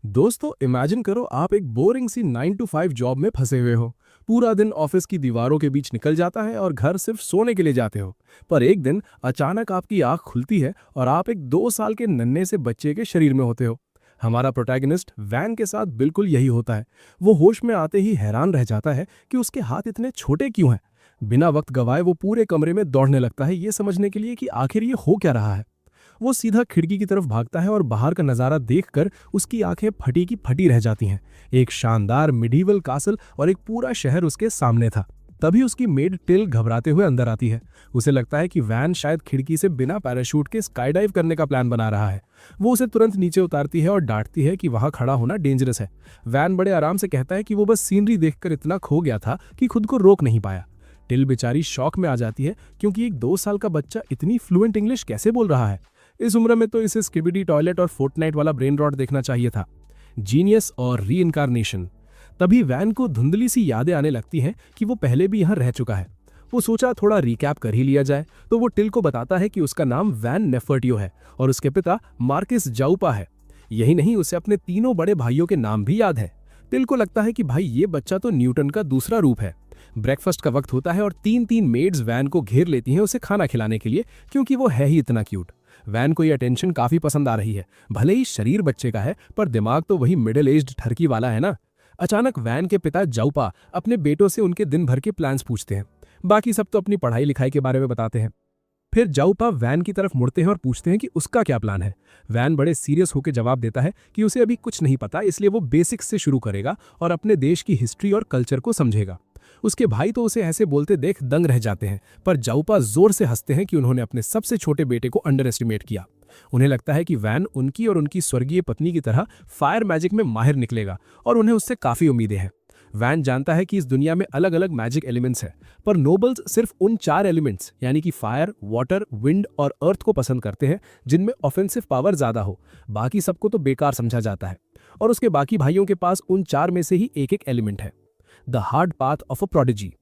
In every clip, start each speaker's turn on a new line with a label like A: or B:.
A: दोस्तों इमेजिन करो आप एक बोरिंग सी 9 to 5 जॉब में फंसे हुए हो। पूरा दिन ऑफिस की दीवारों के बीच निकल जाता है और घर सिर्फ सोने के लिए जाते हो। पर एक दिन अचानक आपकी आंख खुलती है और आप एक 2 साल के नन्हे से बच्चे के शरीर में होते हो। हमारा प्रोटैगनिस्ट वैन के साथ बिल्कुल यही होता है। वो होश में आते ही हैरान रह जाता है कि उसके हाथ इतने छोटे क्यों हैं। बिना वक्त गवाए वो पूरे कमरे में दौड़ने लगता है ये समझने के लिए कि आखिर ये हो क्या रहा है। वो सीधा खिड़की की तरफ भागता है और बाहर का नज़ारा देखकर उसकी आंखें फटी की फटी रह जाती हैं। एक शानदार मिडीवल कासल और एक पूरा शहर उसके सामने था। तभी उसकी मेड टिल घबराते हुए अंदर आती है। उसे लगता है कि वैन शायद खिड़की से बिना पैराशूट के स्काई डाइव करने का प्लान बना रहा है। वो उसे तुरंत नीचे उतारती है और डांटती है कि वहां खड़ा होना डेंजरस है। वैन बड़े आराम से कहता है कि वो बस सीनरी देखकर इतना खो गया था कि खुद को रोक नहीं पाया। टिल बेचारी शॉक में आ जाती है क्योंकि एक 2 साल का बच्चा इतनी फ्लुएंट इंग्लिश कैसे बोल रहा है। इस उम्र में तो इसे स्किबिडी टॉयलेट और फोर्टनाइट वाला ब्रेन रॉट देखना चाहिए था। जीनियस और रीइंकारनेशन। तभी वैन को धुंधली सी यादें आने लगती हैं कि वो पहले भी यहाँ रह चुका है। वो सोचा थोड़ा रिकैप कर ही लिया जाए, तो वो टिल को बताता है कि उसका नाम वैन नेफर्टियो है और उसके पिता मार्किस जाउपा है। यही नहीं, उसे अपने तीनों बड़े भाइयों के नाम भी याद है। टिल को लगता है कि भाई ये बच्चा तो न्यूटन का दूसरा रूप है। ब्रेकफास्ट का वक्त होता है और तीन तीन मेड्स वैन को घेर लेती हैं उसे खाना खिलाने के लिए, क्योंकि वो है ही इतना क्यूट। वैन को ये अटेंशन काफी पसंद आ रही है। भले ही शरीर बच्चे का है पर दिमाग तो वही मिडिल एज्ड ठरकी वाला है ना। अचानक वैन के पिता जाउपा अपने बेटों से उनके दिन भर के प्लान्स पूछते हैं। बाकी सब तो अपनी पढ़ाई लिखाई के बारे में बताते हैं। फिर जाउपा वैन की तरफ मुड़ते हैं और पूछते हैं कि उसका क्या प्लान है। वैन बड़े सीरियस होकर जवाब देता है कि उसे अभी कुछ नहीं पता, इसलिए वो बेसिक्स से शुरू करेगा और अपने देश की हिस्ट्री और कल्चर को समझेगा। उसके भाई तो उसे ऐसे बोलते देख दंग रह जाते हैं, पर जाउपा जोर से हंसते हैं कि उन्होंने अपने सबसे छोटे बेटे को अंडर एस्टिमेट किया। उन्हें लगता है कि वैन उनकी और उनकी स्वर्गीय पत्नी की तरह फायर मैजिक में माहिर निकलेगा और उन्हें उससे काफी उम्मीदें हैं। वैन जानता है कि इस दुनिया में अलग अलग मैजिक एलिमेंट्स हैं, पर नोबल्स सिर्फ उन 4 एलिमेंट्स यानी कि फायर, वाटर, विंड और अर्थ को पसंद करते हैं जिनमें ऑफेंसिव पावर ज्यादा हो। बाकी सबको तो बेकार समझा जाता है। और उसके बाकी भाइयों के पास उन 4 में से ही एक एक एलिमेंट है। The hard path of a prodigy.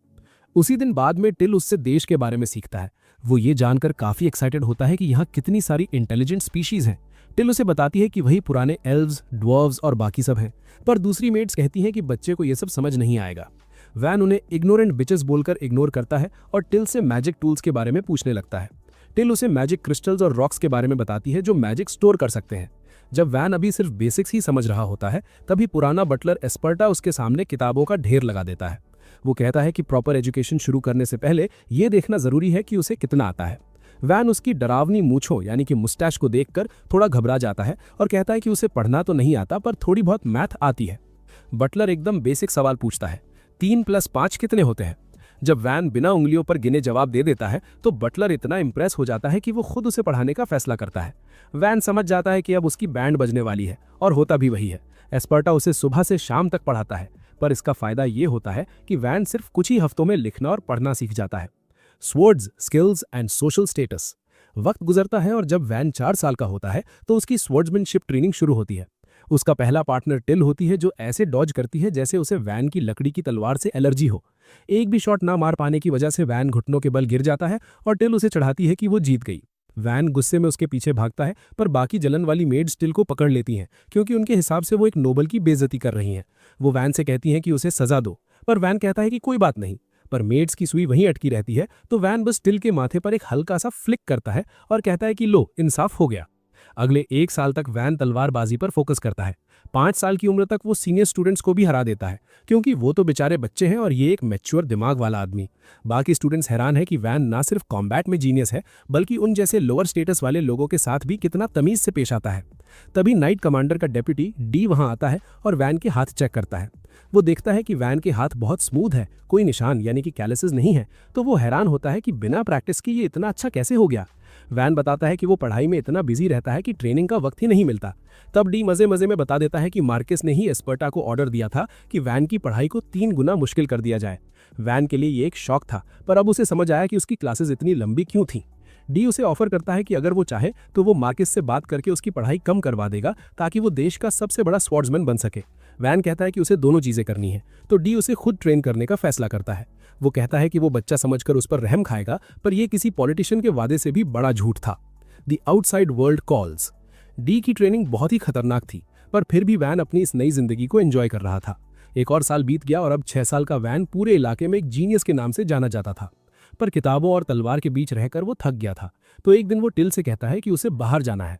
A: उसी दिन बाद में टिल उससे देश के बारे में सीखता है। वो ये जानकर काफी एक्साइटेड होता है कि यहाँ कितनी सारी इंटेलिजेंट स्पीशीज हैं। टिल उसे बताती है कि वही पुराने एल्व्स, ड्वर्व्स और बाकी सब हैं, पर दूसरी मेट्स कहती हैं कि बच्चे को ये सब समझ नहीं आएगा। वैन उन्हें इग्नोरेंट बिचेस बोलकर इग्नोर करता है और टिल से मैजिक टूल्स के बारे में पूछने लगता है। टिल उसे मैजिक क्रिस्टल्स और रॉक्स के बारे में बताती है जो मैजिक स्टोर कर सकते हैं। जब वैन अभी सिर्फ बेसिक्स ही समझ रहा होता है, तभी पुराना बटलर एस्पर्टा उसके सामने किताबों का ढेर लगा देता है। वो कहता है कि प्रॉपर एजुकेशन शुरू करने से पहले ये देखना जरूरी है कि उसे कितना आता है। वैन उसकी डरावनी मूंछों यानी कि मुस्टैच को देखकर थोड़ा घबरा जाता है और कहता है कि उसे पढ़ना तो नहीं आता पर थोड़ी बहुत मैथ आती है। बटलर एकदम बेसिक सवाल पूछता है, 3 + 5 कितने होते हैं? जब वैन बिना उंगलियों पर गिने जवाब दे देता है तो बटलर इतना इंप्रेस हो जाता है कि वो खुद उसे पढ़ाने का फैसला करता है। वैन समझ जाता है कि अब उसकी बैंड बजने वाली है, और होता भी वही है। एस्पर्टा उसे सुबह से शाम तक पढ़ाता है, पर इसका फायदा ये होता है कि वैन सिर्फ कुछ ही हफ्तों में लिखना और पढ़ना सीख जाता है। Swords, skills and social status. वक्त गुजरता है और जब वैन 4 साल का होता है तो उसकी स्वर्ड्समैनशिप ट्रेनिंग शुरू होती है। उसका पहला पार्टनर टिल होती है जो ऐसे डॉज करती है जैसे उसे वैन की लकड़ी की तलवार से एलर्जी हो। एक भी शॉट ना मार पाने की वजह से वैन घुटनों के बल गिर जाता है और टिल उसे चढ़ाती है कि वो जीत गई। वैन गुस्से में उसके पीछे भागता है, पर बाकी जलन वाली मेड्स टिल को पकड़ लेती हैं क्योंकि उनके हिसाब से वो एक नोबल की बेइज्जती कर रही हैं। वो वैन से कहती हैं कि उसे सजा दो, पर वैन कहता है कि कोई बात नहीं। पर मेड्स की सुई वहीं अटकी रहती है, तो वैन बस टिल के माथे पर एक हल्का सा फ्लिक करता है और कहता है कि लो, इंसाफ हो गया। अगले 1 साल तक वैन तलवारबाजी पर फोकस करता है। 5 साल की उम्र तक वो सीनियर स्टूडेंट्स को भी हरा देता है, क्योंकि वो तो बेचारे बच्चे हैं और ये एक मैच्योर दिमाग वाला आदमी। बाकी स्टूडेंट्स हैरान है कि वैन ना सिर्फ कॉम्बैट में जीनियस है, बल्कि उन जैसे लोअर स्टेटस वाले लोगों के साथ भी कितना तमीज से पेश आता है। तभी नाइट कमांडर का डेप्यूटी डी वहां आता है और वैन के हाथ चेक करता है। वो देखता है कि वैन के हाथ बहुत स्मूथ है, कोई निशान यानी कि कैलिसेस नहीं है, तो वो हैरान होता है कि बिना प्रैक्टिस के ये इतना अच्छा कैसे हो गया। वैन बताता है कि वो पढ़ाई में इतना बिजी रहता है कि ट्रेनिंग का वक्त ही नहीं मिलता। तब डी मजे मजे में बता देता है कि मार्किस ने ही एस्पर्टा को ऑर्डर दिया था कि वैन की पढ़ाई को 3 गुना मुश्किल कर दिया जाए। वैन के लिए ये एक शौक था, पर अब उसे समझ आया कि उसकी क्लासेस इतनी लंबी क्यों थीं। डी उसे ऑफर करता है कि अगर वो चाहे तो वो मार्किस से बात करके उसकी पढ़ाई कम करवा देगा ताकि वो देश का सबसे बड़ा स्वॉर्ड्समैन बन सके। वैन कहता है कि उसे दोनों चीजें करनी है, तो डी उसे खुद ट्रेन करने का फैसला करता है। वो कहता है कि वो बच्चा समझकर उस पर रहम खाएगा, पर यह किसी पॉलिटिशियन के वादे से भी बड़ा झूठ था। The outside world calls. D की ट्रेनिंग बहुत ही खतरनाक थी। पर फिर भी वैन अपनी इस नई जिंदगी को एंजॉय कर रहा था। एक और साल बीत गया और अब 6 साल का वैन पूरे इलाके में एक जीनियस के नाम से जाना जाता था। पर किताबों और तलवार के बीच रहकर वो थक गया था। तो एक दिन वो टिल से कहता है कि उसे बाहर जाना है।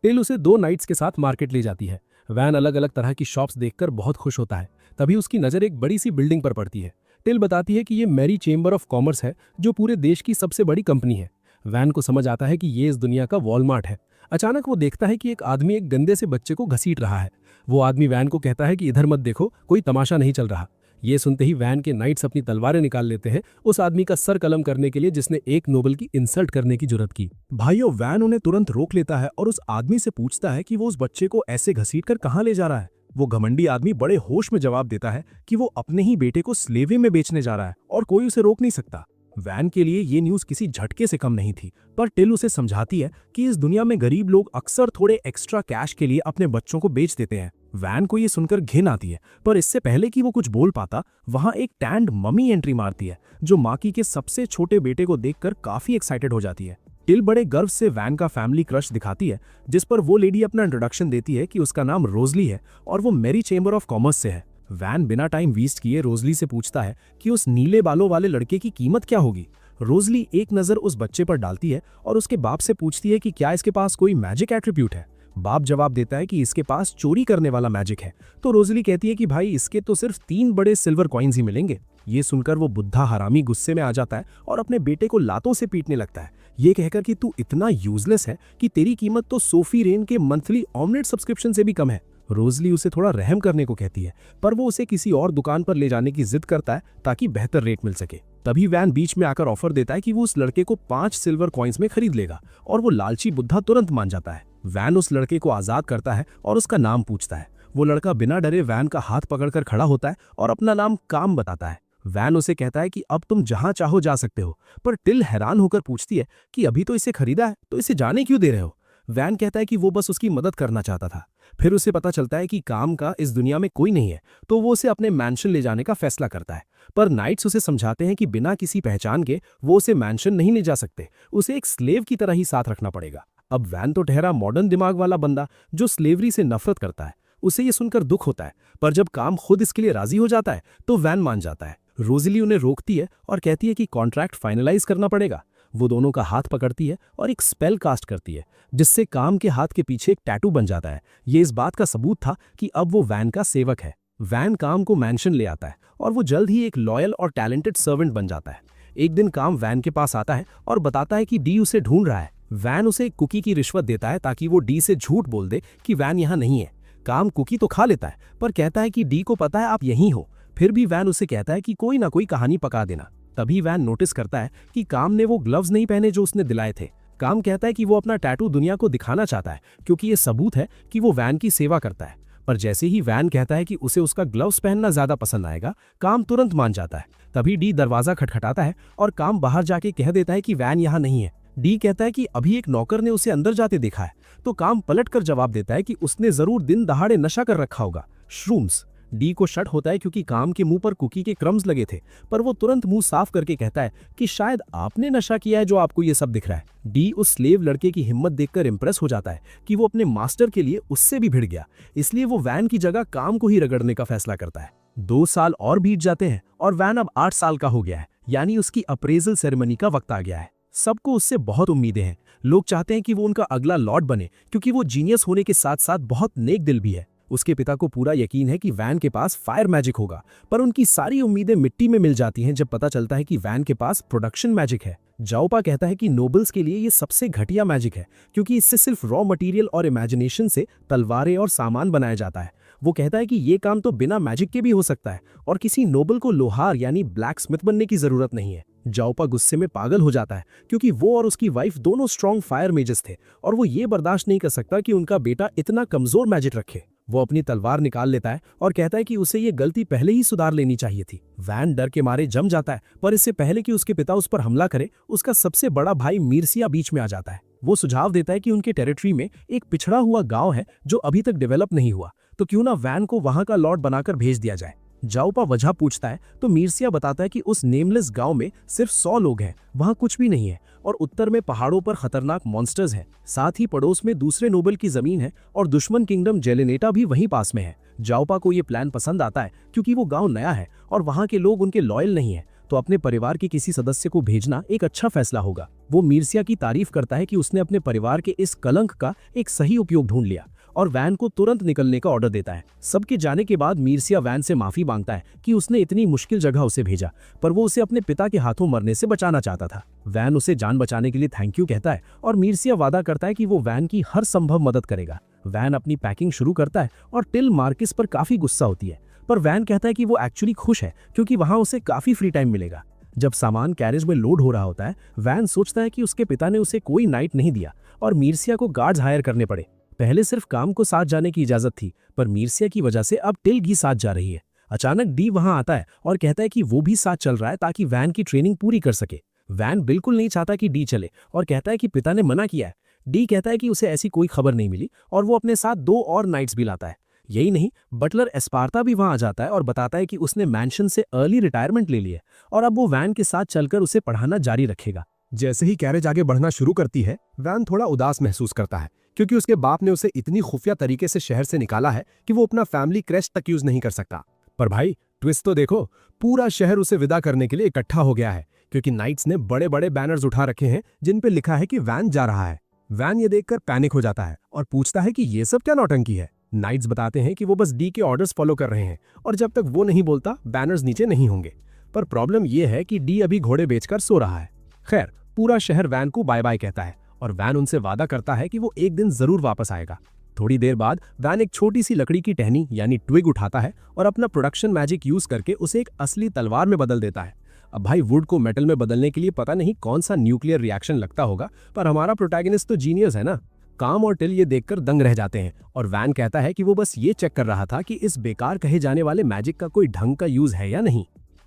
A: टिल उसे 2 नाइट्स के साथ मार्केट ले जाती है। वैन अलग अलग तरह की शॉप्स देखकर बहुत खुश होता है। तभी उसकी नज़र एक बड़ी सी बिल्डिंग पर पड़ती है। टिल बताती है कि ये मैरी चेंबर ऑफ कॉमर्स है, जो पूरे देश की सबसे बड़ी कंपनी है। वैन को समझ आता है कि ये इस दुनिया का वॉलमार्ट है। अचानक वो देखता है कि एक आदमी एक गंदे से बच्चे को घसीट रहा है। वो आदमी वैन को कहता है कि इधर मत देखो, कोई तमाशा नहीं चल रहा। ये सुनते ही वैन के नाइट्स अपनी तलवारें निकाल लेते हैं उस आदमी का सर कलम करने के लिए जिसने एक नोबल की इंसल्ट करने की जुर्रत की।
B: भाइयों, वैन उन्हें तुरंत रोक लेता है और उस आदमी से पूछता है कि वो उस बच्चे को ऐसे घसीटकर कहाँ ले जा रहा है। वो घमंडी आदमी बड़े होश में जवाब देता है कि वो अपने ही बेटे को स्लेवे में बेचने जा रहा है और कोई उसे रोक नहीं सकता। वैन के लिए ये न्यूज़ किसी झटके से कम नहीं थी, पर टिल उसे समझाती है कि इस दुनिया में गरीब लोग अक्सर थोड़े एक्स्ट्रा कैश के लिए अपने बच्चों को बेच देते हैं। वैन को ये सुनकर घिन आती है, पर इससे पहले कि वो कुछ बोल पाता, वहां एक टैंड मम्मी एंट्री मारती है, जो माकी के सबसे छोटे बेटे को देखकर काफी एक्साइटेड हो जाती है। टिल बड़े गर्व से वैन का फैमिली क्रश दिखाती है, जिस पर वो लेडी अपना इंट्रोडक्शन देती है कि उसका नाम रोजली है और वो मैरी चेंबर ऑफ कॉमर्स से है। वैन बिना टाइम वेस्ट किए रोजली से पूछता है कि उस नीले बालों वाले लड़के की कीमत क्या होगी। रोजली एक नज़र उस बच्चे पर डालती है और उसके बाप से पूछती है कि क्या इसके पास कोई मैजिक एट्रीब्यूट है। बाप जवाब देता है कि इसके पास चोरी करने वाला मैजिक है। तो रोजली कहती है कि भाई, इसके तो सिर्फ 3 बड़े सिल्वर कॉइन्स ही मिलेंगे। ये सुनकर वो बुद्धा हरामी गुस्से में आ जाता है और अपने बेटे को लातों से पीटने लगता है, ये कहकर कि तू इतना यूजलेस है कि तेरी कीमत तो सोफी रेन के मंथली ऑमलेट सब्सक्रिप्शन से भी कम है। रोजली उसे थोड़ा रहम करने को कहती है, पर वो उसे किसी और दुकान पर ले जाने की जिद करता है ताकि बेहतर रेट मिल सके। तभी वैन बीच में आकर ऑफर देता है कि वो उस लड़के को 5 सिल्वर कॉइन्स में खरीद लेगा और वो लालची बुद्धा तुरंत मान जाता है। वैन उस लड़के को आजाद करता है और उसका नाम पूछता है। वो लड़का बिना डरे वैन का हाथ पकड़कर खड़ा होता है और अपना नाम काम बताता है। वैन उसे कहता है कि अब तुम जहां चाहो जा सकते हो, पर टिल हैरान होकर पूछती है कि अभी तो इसे खरीदा है, तो इसे जाने क्यों दे रहे हो। वैन कहता है कि वो बस उसकी मदद करना चाहता था। फिर उसे पता चलता है कि काम का इस दुनिया में कोई नहीं है, तो वो उसे अपने मैंशन ले जाने का फैसला करता है। पर नाइट्स उसे समझाते हैं कि बिना किसी पहचान के वो उसे मैंशन नहीं ले जा सकते, उसे एक स्लेव की तरह ही साथ रखना पड़ेगा। अब वैन तो ठहरा मॉडर्न दिमाग वाला बंदा जो स्लेवरी से नफरत करता है। उसे ये सुनकर दुख होता है, पर जब काम खुद इसके लिए राजी हो जाता है तो वैन मान जाता है। रोजली उन्हें रोकती है और कहती है कि कॉन्ट्रैक्ट फाइनलाइज करना पड़ेगा। वो दोनों का हाथ पकड़ती है और एक स्पेल कास्ट करती है, जिससे काम के हाथ के पीछे एक टैटू बन जाता है। ये इस बात का सबूत था कि अब वो वैन का सेवक है। वैन काम को मैंशन ले आता है और वो जल्द ही एक लॉयल और टैलेंटेड सर्वेंट बन जाता है। एक दिन काम वैन के पास आता है और बताता है कि डी उसे ढूंढ रहा है। वैन उसे एक कुकी की रिश्वत देता है ताकि वो डी से झूठ बोल दे कि वैन यहाँ नहीं है। काम कुकी तो खा लेता है, पर कहता है कि डी को पता है आप यहीं हो। फिर भी वैन उसे कहता है कि कोई ना कोई कहानी पका देना। तभी वैन नोटिस करता है कि काम ने वो ग्लव्स नहीं पहने जो उसने दिलाए थे। काम कहता है कि वो अपना टैटू दुनिया को दिखाना चाहता है, क्योंकि ये सबूत है कि वो वैन की सेवा करता है। पर जैसे ही वैन कहता है कि उसे उसका ग्लव्स पहनना ज्यादा पसंद आएगा, काम तुरंत मान जाता है। तभी डी दरवाजा खटखटाता है और काम बाहर जाके कह देता है कि वैन यहाँ नहीं है। डी कहता है कि अभी एक नौकर ने उसे अंदर जाते देखा है। तो काम पलटकर जवाब देता है कि उसने जरूर दिन दहाड़े नशा कर रखा होगा, श्रूम्स। डी को शक होता है क्योंकि काम के मुंह पर कुकी के क्रम्स लगे थे, पर वो तुरंत मुंह साफ करके कहता है कि शायद आपने नशा किया है जो आपको ये सब दिख रहा है। डी उस स्लेव लड़के की हिम्मत देखकर इंप्रेस हो जाता है कि वो अपने मास्टर के लिए उससे भी भिड़ गया, इसलिए वो वैन की जगह काम को ही रगड़ने का फैसला करता है। 2 साल और बीत जाते हैं और वैन अब 8 साल का हो गया है, यानी उसकी अप्रेजल सेरेमनी का वक्त आ गया है। सबको उससे बहुत उम्मीदें हैं। लोग चाहते हैं कि वो उनका अगला लॉर्ड बने, क्योंकि वो जीनियस होने के साथ साथ बहुत नेक दिल भी है। उसके पिता को पूरा यकीन है कि वैन के पास फायर मैजिक होगा, पर उनकी सारी उम्मीदें मिट्टी में मिल जाती हैं जब पता चलता है कि वैन के पास प्रोडक्शन मैजिक है। जाओपा कहता है कि नोबल्स के लिए ये सबसे घटिया मैजिक है, क्योंकि इससे सिर्फ रॉ मटेरियल और इमेजिनेशन से तलवारें और सामान बनाया जाता है। वो कहता है कि ये काम तो बिना मैजिक के भी हो सकता है और किसी नोबल को लोहार यानी ब्लैक स्मिथ बनने की जरूरत नहीं है। जाओपा गुस्से में पागल हो जाता है, क्योंकि वो और उसकी वाइफ दोनों स्ट्रॉन्ग फायर मेजर्स थे और वो ये बर्दाश्त नहीं कर सकता कि उनका बेटा इतना कमजोर मैजिक रखे। वो अपनी तलवार निकाल लेता है और कहता है कि उसे ये गलती पहले ही सुधार लेनी चाहिए थी। वैन डर के मारे जम जाता है, पर इससे पहले कि उसके पिता उस पर हमला करे, उसका सबसे बड़ा भाई मीरसिया बीच में आ जाता है। वो सुझाव देता है कि उनके टेरिटरी में एक पिछड़ा हुआ गांव है जो अभी तक डेवलप नहीं हुआ, तो क्यों ना वैन को वहां का लॉर्ड बनाकर भेज दिया जाए। जाओपा वजह पूछता है तो मीरसिया बताता है कि उस नेमलेस गांव में सिर्फ 100 लोग हैं, वहां कुछ भी नहीं है और उत्तर में पहाड़ों पर खतरनाक मॉन्स्टर्स हैं। साथ ही पड़ोस में दूसरे नोबल की जमीन है और दुश्मन किंगडम जेलेनेटा भी वहीं पास में है। जाओपा को ये प्लान पसंद आता है क्योंकि वो गांव नया है और वहां के लोग उनके लॉयल नहीं है, तो अपने परिवार के किसी सदस्य को भेजना एक अच्छा फैसला होगा। वो मीरसिया की तारीफ करता है कि उसने अपने परिवार के इस कलंक का एक सही उपयोग ढूंढ लिया और वैन को तुरंत निकलने का ऑर्डर देता है। सबके जाने के बाद मीरसिया वैन से माफी मांगता है कि उसने इतनी मुश्किल जगह उसे भेजा, पर वो उसे अपने पिता के हाथों मरने से बचाना चाहता था। वैन उसे जान बचाने के लिए थैंक यू कहता है और मीरसिया वादा करता है कि वो वैन की हर संभव मदद करेगा। वैन अपनी पैकिंग शुरू करता है और टिल मार्किस पर काफी गुस्सा होती है, पर वैन कहता है कि वो एक्चुअली खुश है क्योंकि वहां उसे काफी फ्री टाइम मिलेगा। जब सामान कैरेज में लोड हो रहा होता है, वैन सोचता है कि उसके पिता ने उसे कोई नाइट नहीं दिया और मीरसिया को गार्ड्स हायर करने पड़े। पहले सिर्फ काम को साथ जाने की इजाजत थी, पर मीरसिया की वजह से अब टिल भी साथ जा रही है। अचानक डी वहां आता है और कहता है कि वो भी साथ चल रहा है ताकि वैन की ट्रेनिंग पूरी कर सके। वैन बिल्कुल नहीं चाहता कि डी चले और कहता है कि पिता ने मना किया है। डी कहता है कि उसे ऐसी कोई खबर नहीं मिली और वो अपने साथ 2 और नाइट्स भी लाता है। यही नहीं, बटलर एस्पार्ता भी वहां आ जाता है और बताता है कि उसने मैंशन से अर्ली रिटायरमेंट ले लिया और अब वो वैन के साथ चलकर उसे पढ़ाना जारी रखेगा।
A: जैसे ही कैरेज आगे बढ़ना शुरू करती है, वैन थोड़ा उदास महसूस करता है क्योंकि उसके बाप ने उसे इतनी खुफिया तरीके से शहर से निकाला है कि वो अपना फैमिली क्रेस्ट तक यूज नहीं कर सकता। पर भाई ट्विस्ट तो देखो, पूरा शहर उसे विदा करने के लिए इकट्ठा हो गया है क्योंकि नाइट्स ने बड़े बड़े बैनर्स उठा रखे हैं जिन पे लिखा है कि वैन जा रहा है। वैन ये देखकर पैनिक हो जाता है और पूछता है कि ये सब क्या नौटंकी है। नाइट्स बताते हैं कि वो बस डी के ऑर्डर्स फॉलो कर रहे हैं और जब तक वो नहीं बोलता बैनर्स नीचे नहीं होंगे। पर प्रॉब्लम ये है कि डी अभी घोड़े बेचकर सो रहा है। खैर, पूरा शहर वैन को बाय बाय कहता है और वैन उनसे वादा करता है कि वो एक दिन जरूर वापस आएगा। थोड़ी देर बाद वैन एक छोटी सी लकड़ी की टहनी यानी ट्विग उठाता है और अपना प्रोडक्शन मैजिक यूज करके उसे एक असली तलवार में बदल देता है। अब भाई वुड को मेटल में बदलने के लिए पता नहीं कौन सा न्यूक्लियर रिएक्शन लगता होगा, पर हमारा प्रोटैगनिस्ट तो जीनियस है ना। काम और टिल ये देखकर दंग रह जाते हैं और वैन कहता है कि वो बस ये चेक कर रहा था कि इस बेकार कहे जाने वाले मैजिक का कोई ढंग का यूज है या नहीं।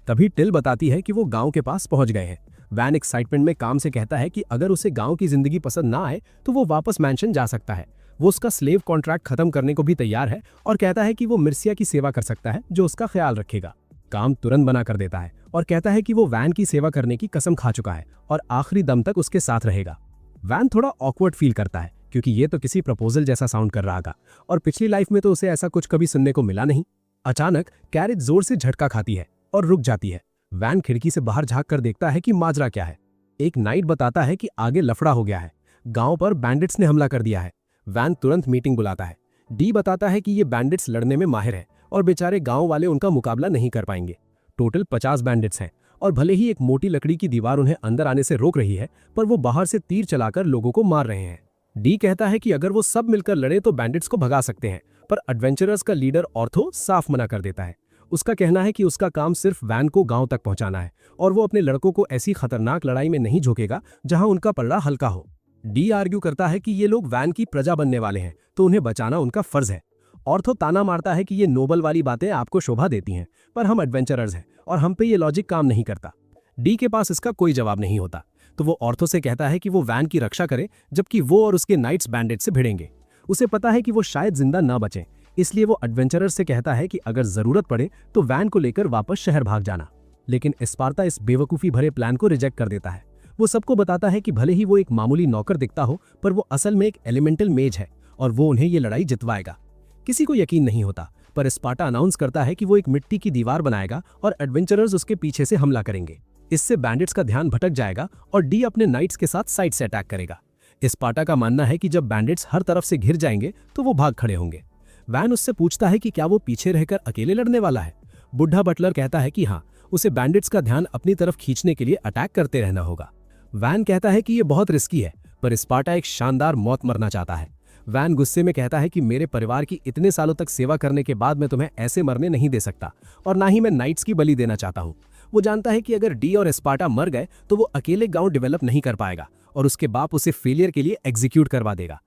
A: तभी टिल बताती है कि वो गांव के पास पहुंच गए हैं। वैन एक्साइटमेंट में काम से कहता है कि अगर उसे गांव की जिंदगी पसंद ना आए तो वो वापस मैंशन जा सकता है। वो उसका स्लेव कॉन्ट्रैक्ट खत्म करने को भी तैयार है और कहता है कि वो मिर्सिया की सेवा कर सकता है जो उसका ख्याल रखेगा। काम तुरंत बना कर देता है और कहता है कि वो वैन की सेवा करने की कसम खा चुका है और आखिरी दम तक उसके साथ रहेगा। वैन थोड़ा ऑकवर्ड फील करता है क्योंकि ये तो किसी प्रपोजल जैसा साउंड कर रहा था और पिछली लाइफ में तो उसे ऐसा कुछ कभी सुनने को मिला नहीं। अचानक कैरेज जोर से झटका खाती है और रुक जाती है। वैन खिड़की से बाहर झांक कर देखता है कि माजरा क्या है। एक नाइट बताता है कि आगे लफड़ा हो गया है, गांव पर बैंडिट्स ने हमला कर दिया है। वैन तुरंत मीटिंग बुलाता है। डी बताता है कि ये बैंडिट्स लड़ने में माहिर है और बेचारे गांव वाले उनका मुकाबला नहीं कर पाएंगे। टोटल 50 बैंडिट्स हैं और भले ही एक मोटी लकड़ी की दीवार उन्हें अंदर आने से रोक रही है, पर वो बाहर से तीर चलाकर लोगों को मार रहे हैं। डी कहता है कि अगर वो सब मिलकर लड़े तो बैंडिट्स को भगा सकते हैं, पर एडवेंचरर्स का लीडर ऑर्थो साफ मना कर देता है। उसका कहना है कि उसका काम सिर्फ वैन को गांव तक पहुंचाना है और वो अपने लड़कों को ऐसी खतरनाक लड़ाई में नहीं झोंकेगा जहां उनका पलड़ा हल्का हो। डी आर्ग्यू करता है कि ये लोग वैन की प्रजा बनने वाले हैं तो उन्हें बचाना उनका फर्ज है। ऑर्थो ताना मारता है कि ये नोबल वाली बातें आपको शोभा देती हैं, पर हम एडवेंचरर्स हैं और हम पे ये लॉजिक काम नहीं करता। डी के पास इसका कोई जवाब नहीं होता, तो वो ऑर्थो से कहता है कि वो वैन की रक्षा करे जबकि वो और उसके नाइट्स बैंडिट से भिड़ेंगे। उसे पता है कि वो शायद जिंदा ना बचें, इसलिए वो एडवेंचरर से कहता है कि अगर जरूरत पड़े तो वैन को लेकर वापस शहर भाग जाना। लेकिन एस्पार्ता इस बेवकूफी भरे प्लान को रिजेक्ट कर देता है। वो सबको बताता है कि भले ही वो एक मामूली नौकर दिखता हो, पर वो असल में एक एलिमेंटल मेज है और वो उन्हें ये लड़ाई जितवाएगा। किसी को यकीन नहीं होता, पर एस्पार्टा अनाउंस करता है कि वो एक मिट्टी की दीवार बनाएगा और एडवेंचरर्स उसके पीछे से हमला करेंगे। इससे बैंडिट्स का ध्यान भटक जाएगा और डी अपने नाइट्स के साथ साइड से अटैक करेगा। एस्पार्टा का मानना है कि जब बैंडिट्स हर तरफ से घिर जाएंगे तो वो भाग खड़े होंगे। वैन उससे पूछता है कि क्या वो पीछे रहकर अकेले लड़ने वाला है। बुढ़ा बटलर कहता है कि हाँ, उसे बैंडिट्स का ध्यान अपनी तरफ खींचने के लिए अटैक करते रहना होगा। वैन कहता है कि ये बहुत रिस्की है, पर एस्पार्टा एक शानदार मौत मरना चाहता है। वैन गुस्से में कहता है कि मेरे परिवार की इतने सालों तक सेवा करने के बाद मैं तुम्हें ऐसे मरने नहीं दे सकता और ना ही मैं नाइट्स की बलि देना चाहता हूँ। वो जानता है कि अगर डी और एस्पार्टा मर गए तो वो अकेले गांव डेवलप नहीं कर पाएगा और उसके बाप उसे फेलियर के लिए एग्जीक्यूट करवा देगा।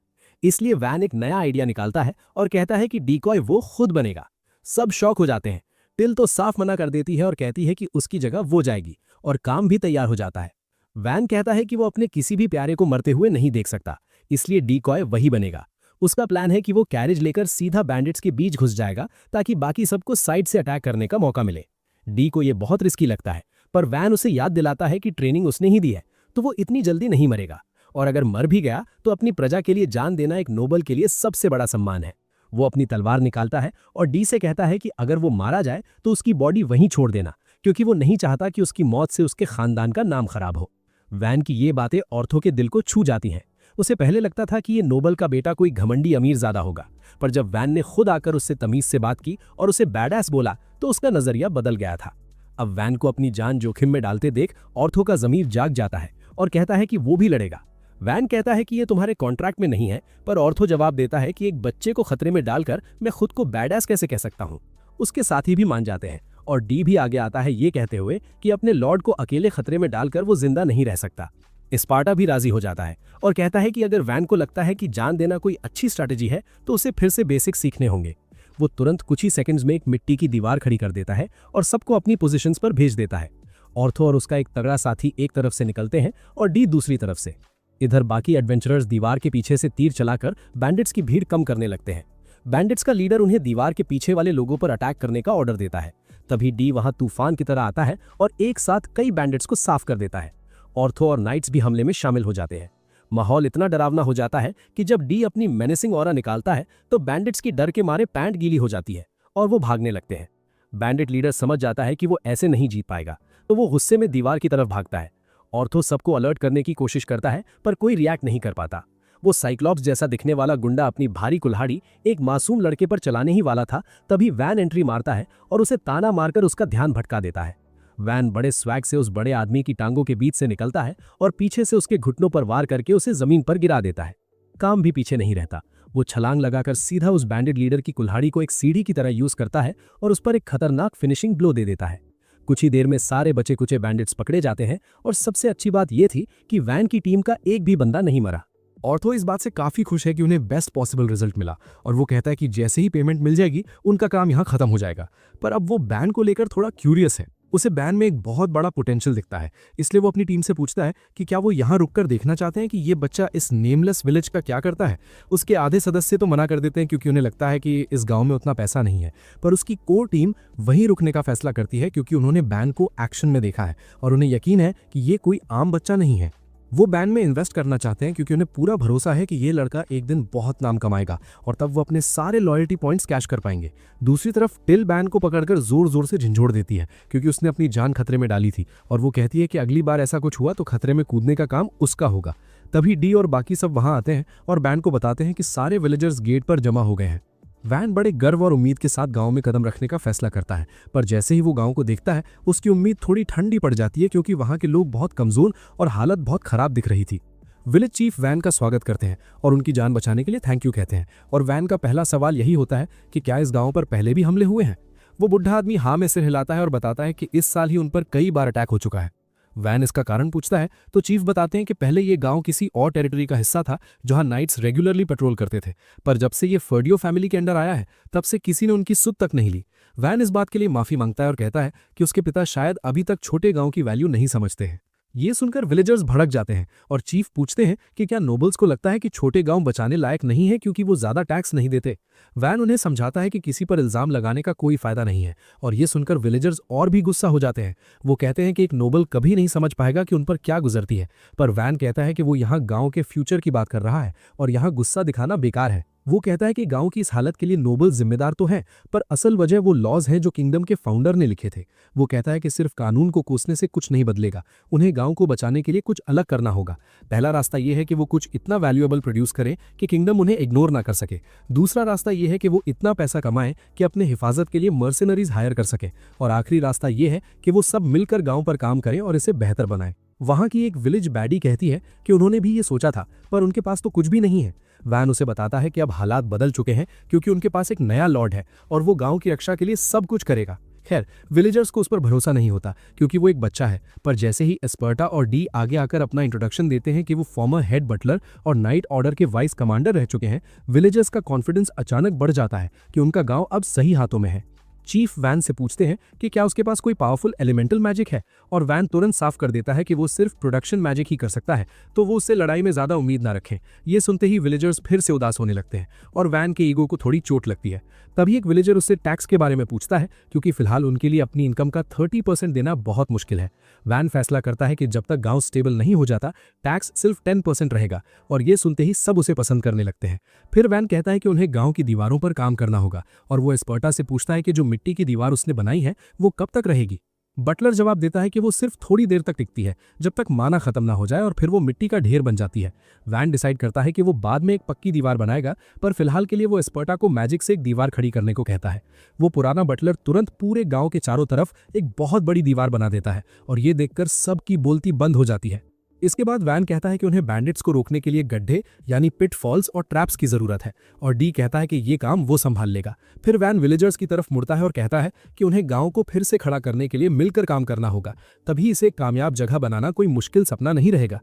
A: इसलिए वैन एक नया आइडिया निकालता है और कहता है कि डीकॉय वो खुद बनेगा। सब शौक हो जाते हैं। टिल तो साफ मना कर देती है और कहती है कि उसकी जगह वो जाएगी और काम भी तैयार हो जाता है। वैन कहता है कि वो अपने किसी भी प्यारे को मरते हुए नहीं देख सकता, इसलिए डीकॉय वही बनेगा।
B: उसका प्लान है कि वो कैरेज लेकर सीधा बैंडिट्स के बीच घुस जाएगा ताकि बाकी सबको साइड से अटैक करने का मौका मिले। डी को ये बहुत रिस्की लगता है, पर वैन उसे याद दिलाता है कि ट्रेनिंग उसने ही दी है, तो वो इतनी जल्दी नहीं मरेगा, और अगर मर भी गया तो अपनी प्रजा के लिए जान देना एक नोबल के लिए सबसे बड़ा सम्मान है। वो अपनी तलवार निकालता है और डी से कहता है कि अगर वो मारा जाए तो उसकी बॉडी वहीं छोड़ देना, क्योंकि वो नहीं चाहता कि उसकी मौत से उसके खानदान का नाम खराब हो। वैन की ये बातें ऑर्थो के दिल को छू जाती हैं। उसे पहले लगता था कि ये नोबल का बेटा कोई घमंडी अमीरजादा होगा, पर जब वैन ने खुद आकर उससे तमीज से बात की और उसे बैडएस बोला तो उसका नजरिया बदल गया था। अब वैन को अपनी जान जोखिम में डालते देख ऑर्थो का ज़मीर जाग जाता है और कहता है कि वो भी लड़ेगा। वैन कहता है कि ये तुम्हारे कॉन्ट्रैक्ट में नहीं है, पर ऑर्थो जवाब देता है कि एक बच्चे को खतरे में डालकर मैं खुद को बैडएस कैसे कह सकता हूँ। उसके साथी भी मान जाते हैं और डी भी आगे आता है ये कहते हुए कि अपने लॉर्ड को अकेले खतरे में डालकर वो जिंदा नहीं रह सकता। स्पार्टा भी राजी हो जाता है और कहता है कि अगर वैन को लगता है कि जान देना कोई अच्छी स्ट्रैटेजी है तो उसे फिर से बेसिक सीखने होंगे। वो तुरंत कुछ ही सेकंड्स में एक मिट्टी की दीवार खड़ी कर देता है और सबको अपनी पोजीशंस पर भेज देता है। ऑर्थो और उसका एक तगड़ा साथी एक तरफ से निकलते हैं और डी दूसरी तरफ से। इधर बाकी एडवेंचरर्स दीवार के पीछे से तीर चलाकर बैंडिट्स की भीड़ कम करने लगते हैं। बैंडिट्स का लीडर उन्हें दीवार के पीछे वाले लोगों पर अटैक करने का ऑर्डर देता है। तभी डी वहां तूफान की तरह आता है और एक साथ कई बैंडिट्स को साफ कर देता है। ऑर्थो और नाइट्स भी हमले में शामिल हो जाते हैं। माहौल इतना डरावना हो जाता है कि जब डी अपनी मेनेसिंग ऑरा निकालता है तो बैंडिट्स की डर के मारे पैंट गीली हो जाती है और वो भागने लगते हैं। बैंडिट लीडर समझ जाता है कि वो ऐसे नहीं जीत पाएगा, तो वो गुस्से में दीवार की तरफ भागता है। ऑर्थो सबको अलर्ट करने की कोशिश करता है, पर कोई रिएक्ट नहीं कर पाता। वो साइक्लॉप्स जैसा दिखने वाला गुंडा अपनी भारी कुल्हाड़ी एक मासूम लड़के पर चलाने ही वाला था, तभी वैन एंट्री मारता है और उसे ताना मारकर उसका ध्यान भटका देता है। वैन बड़े स्वैग से उस बड़े आदमी की टांगों के बीच से निकलता है और पीछे से उसके घुटनों पर वार करके उसे जमीन पर गिरा देता है। काम भी पीछे नहीं रहता, वो छलांग लगाकर सीधा उस बैंडिट लीडर की कुल्हाड़ी को एक सीढ़ी की तरह यूज करता है और उस पर एक खतरनाक फिनिशिंग ब्लो दे देता है। कुछ ही देर में सारे बचे कुचे बैंडिट्स पकड़े जाते हैं और सबसे अच्छी बात यह थी कि वैन की टीम का एक भी बंदा नहीं मरा।
A: ऑर्थो इस बात से काफी खुश है कि उन्हें बेस्ट पॉसिबल रिजल्ट मिला और वो कहता है कि जैसे ही पेमेंट मिल जाएगी उनका काम यहाँ खत्म हो जाएगा। पर अब वो बैन को लेकर थोड़ा क्यूरियस है। उसे बैन में एक बहुत बड़ा पोटेंशियल दिखता है, इसलिए वो अपनी टीम से पूछता है कि क्या वो यहाँ रुककर देखना चाहते हैं कि ये बच्चा इस नेमलेस विलेज का क्या करता है। उसके आधे सदस्य तो मना कर देते हैं क्योंकि उन्हें लगता है कि इस गांव में उतना पैसा नहीं है, पर उसकी कोर टीम वहीं रुकने का फैसला करती है क्योंकि उन्होंने बैन को एक्शन में देखा है और उन्हें यकीन है कि ये कोई आम बच्चा नहीं है। वो बैन में इन्वेस्ट करना चाहते हैं क्योंकि उन्हें पूरा भरोसा है कि ये लड़का एक दिन बहुत नाम कमाएगा और तब वो अपने सारे लॉयल्टी पॉइंट्स कैश कर पाएंगे। दूसरी तरफ टिल बैन को पकड़कर जोर जोर से झंझोड़ देती है क्योंकि उसने अपनी जान खतरे में डाली थी और वो कहती है कि अगली बार ऐसा कुछ हुआ तो खतरे में कूदने का काम उसका होगा। तभी डी और बाकी सब वहां आते हैं और बैन को बताते हैं कि सारे विलेजर्स गेट पर जमा हो गए हैं। वैन बड़े गर्व और उम्मीद के साथ गांव में कदम रखने का फैसला करता है, पर जैसे ही वो गांव को देखता है उसकी उम्मीद थोड़ी ठंडी पड़ जाती है क्योंकि वहां के लोग बहुत कमजोर और हालत बहुत खराब दिख रही थी। विलेज चीफ वैन का स्वागत करते हैं और उनकी जान बचाने के लिए थैंक यू कहते हैं और वैन का पहला सवाल यही होता है कि क्या इस गांव पर पहले भी हमले हुए हैं। वो बुढ़ा आदमी हाँ में सिर हिलाता है और बताता है कि इस साल ही उन पर कई बार अटैक हो चुका है। वैन इसका कारण पूछता है तो चीफ बताते हैं कि पहले ये गांव किसी और टेरिटरी का हिस्सा था जहां नाइट्स रेगुलरली पेट्रोल करते थे, पर जब से ये फर्डियो फैमिली के अंडर आया है तब से किसी ने उनकी सुध तक नहीं ली। वैन इस बात के लिए माफी मांगता है और कहता है कि उसके पिता शायद अभी तक छोटे गांव की वैल्यू नहीं समझते हैं। ये सुनकर विलेजर्स भड़क जाते हैं और चीफ पूछते हैं कि क्या नोबल्स को लगता है कि छोटे गांव बचाने लायक नहीं है क्योंकि वो ज्यादा टैक्स नहीं देते। वैन उन्हें समझाता है कि किसी पर इल्जाम लगाने का कोई फायदा नहीं है और ये सुनकर विलेजर्स और भी गुस्सा हो जाते हैं। वो कहते हैं कि एक नोबल कभी नहीं समझ पाएगा कि उन पर क्या गुजरती है, पर वैन कहता है कि वो यहाँ गाँव के फ्यूचर की बात कर रहा है और यहाँ गुस्सा दिखाना बेकार है। वो कहता है कि गांव की इस हालत के लिए नोबल जिम्मेदार तो हैं, पर असल वजह वो लॉज हैं जो किंगडम के फाउंडर ने लिखे थे। वो कहता है कि सिर्फ कानून को कोसने से कुछ नहीं बदलेगा, उन्हें गांव को बचाने के लिए कुछ अलग करना होगा। पहला रास्ता ये है कि वो कुछ इतना वैल्यूएबल प्रोड्यूस करें कि किंगडम उन्हें इग्नोर ना कर सके। दूसरा रास्ता ये है कि वो इतना पैसा कमाएं कि अपने हिफाजत के लिए मर्सिनरीज हायर कर सके। और आखिरी रास्ता ये है कि वो सब मिलकर गाँव पर काम करें और इसे बेहतर बनाएं। वहां की एक विलेज बैडी कहती है कि उन्होंने भी ये सोचा था, पर उनके पास तो कुछ भी नहीं है। वैन उसे बताता है कि अब हालात बदल चुके हैं क्योंकि उनके पास एक नया लॉर्ड है और वो गांव की रक्षा के लिए सब कुछ करेगा। खैर, विलेजर्स को उस पर भरोसा नहीं होता क्योंकि वो एक बच्चा है, पर जैसे ही स्पर्टा और डी आगे आकर अपना इंट्रोडक्शन देते हैं कि वो फॉर्मर हेड बटलर और नाइट ऑर्डर के वाइस कमांडर रह चुके हैं, विलेजर्स का कॉन्फिडेंस अचानक बढ़ जाता है कि उनका गाँव अब सही हाथों में है।
B: चीफ वैन से पूछते हैं कि क्या उसके पास कोई पावरफुल एलिमेंटल मैजिक है, और वैन तुरंत साफ कर देता है कि वो सिर्फ प्रोडक्शन मैजिक ही कर सकता है, तो वो उससे लड़ाई में ज्यादा उम्मीद ना रखें। ये सुनते ही विलेजर्स फिर से उदास होने लगते हैं और वैन के ईगो को थोड़ी चोट लगती है। तभी एक विलेजर उससे टैक्स के बारे में पूछता है, क्योंकि फिलहाल उनके लिए अपनी इनकम का 30% देना बहुत मुश्किल है। वैन फैसला करता है कि जब तक गांव स्टेबल नहीं हो जाता, टैक्स सिर्फ 10% रहेगा, और ये सुनते ही सब उसे पसंद करने लगते हैं। फिर वैन कहता है कि उन्हें गांव की दीवारों पर काम करना होगा, और वो एस्पर्टा से पूछता है कि जो मिट्टी की दीवार उसने बनाई है वो कब तक रहेगी। बटलर जवाब देता है कि वो सिर्फ थोड़ी देर तक टिकती है, जब तक माना खत्म ना हो जाए और फिर वो मिट्टी का ढेर बन जाती है। वैन डिसाइड करता है कि वो बाद में एक पक्की दीवार बनाएगा, पर फिलहाल के लिए वो एस्पर्टा को मैजिक से एक दीवार खड़ी करने को कहता है। वो पुराना बटलर तुरंत पूरे गांव के चारों तरफ एक बहुत बड़ी दीवार बना देता है, और ये देखकर सबकी बोलती बंद हो जाती है। इसके बाद वैन कहता है कि उन्हें बैंडिट्स को रोकने के लिए गड्ढे यानी पिट फॉल्स और ट्रैप्स की जरूरत है, और डी कहता है कि ये काम वो संभाल लेगा। फिर वैन विलेजर्स की तरफ मुड़ता है और कहता है कि उन्हें गांव को फिर से खड़ा करने के लिए मिलकर काम करना होगा, तभी इसे एक कामयाब जगह बनाना कोई मुश्किल सपना नहीं रहेगा।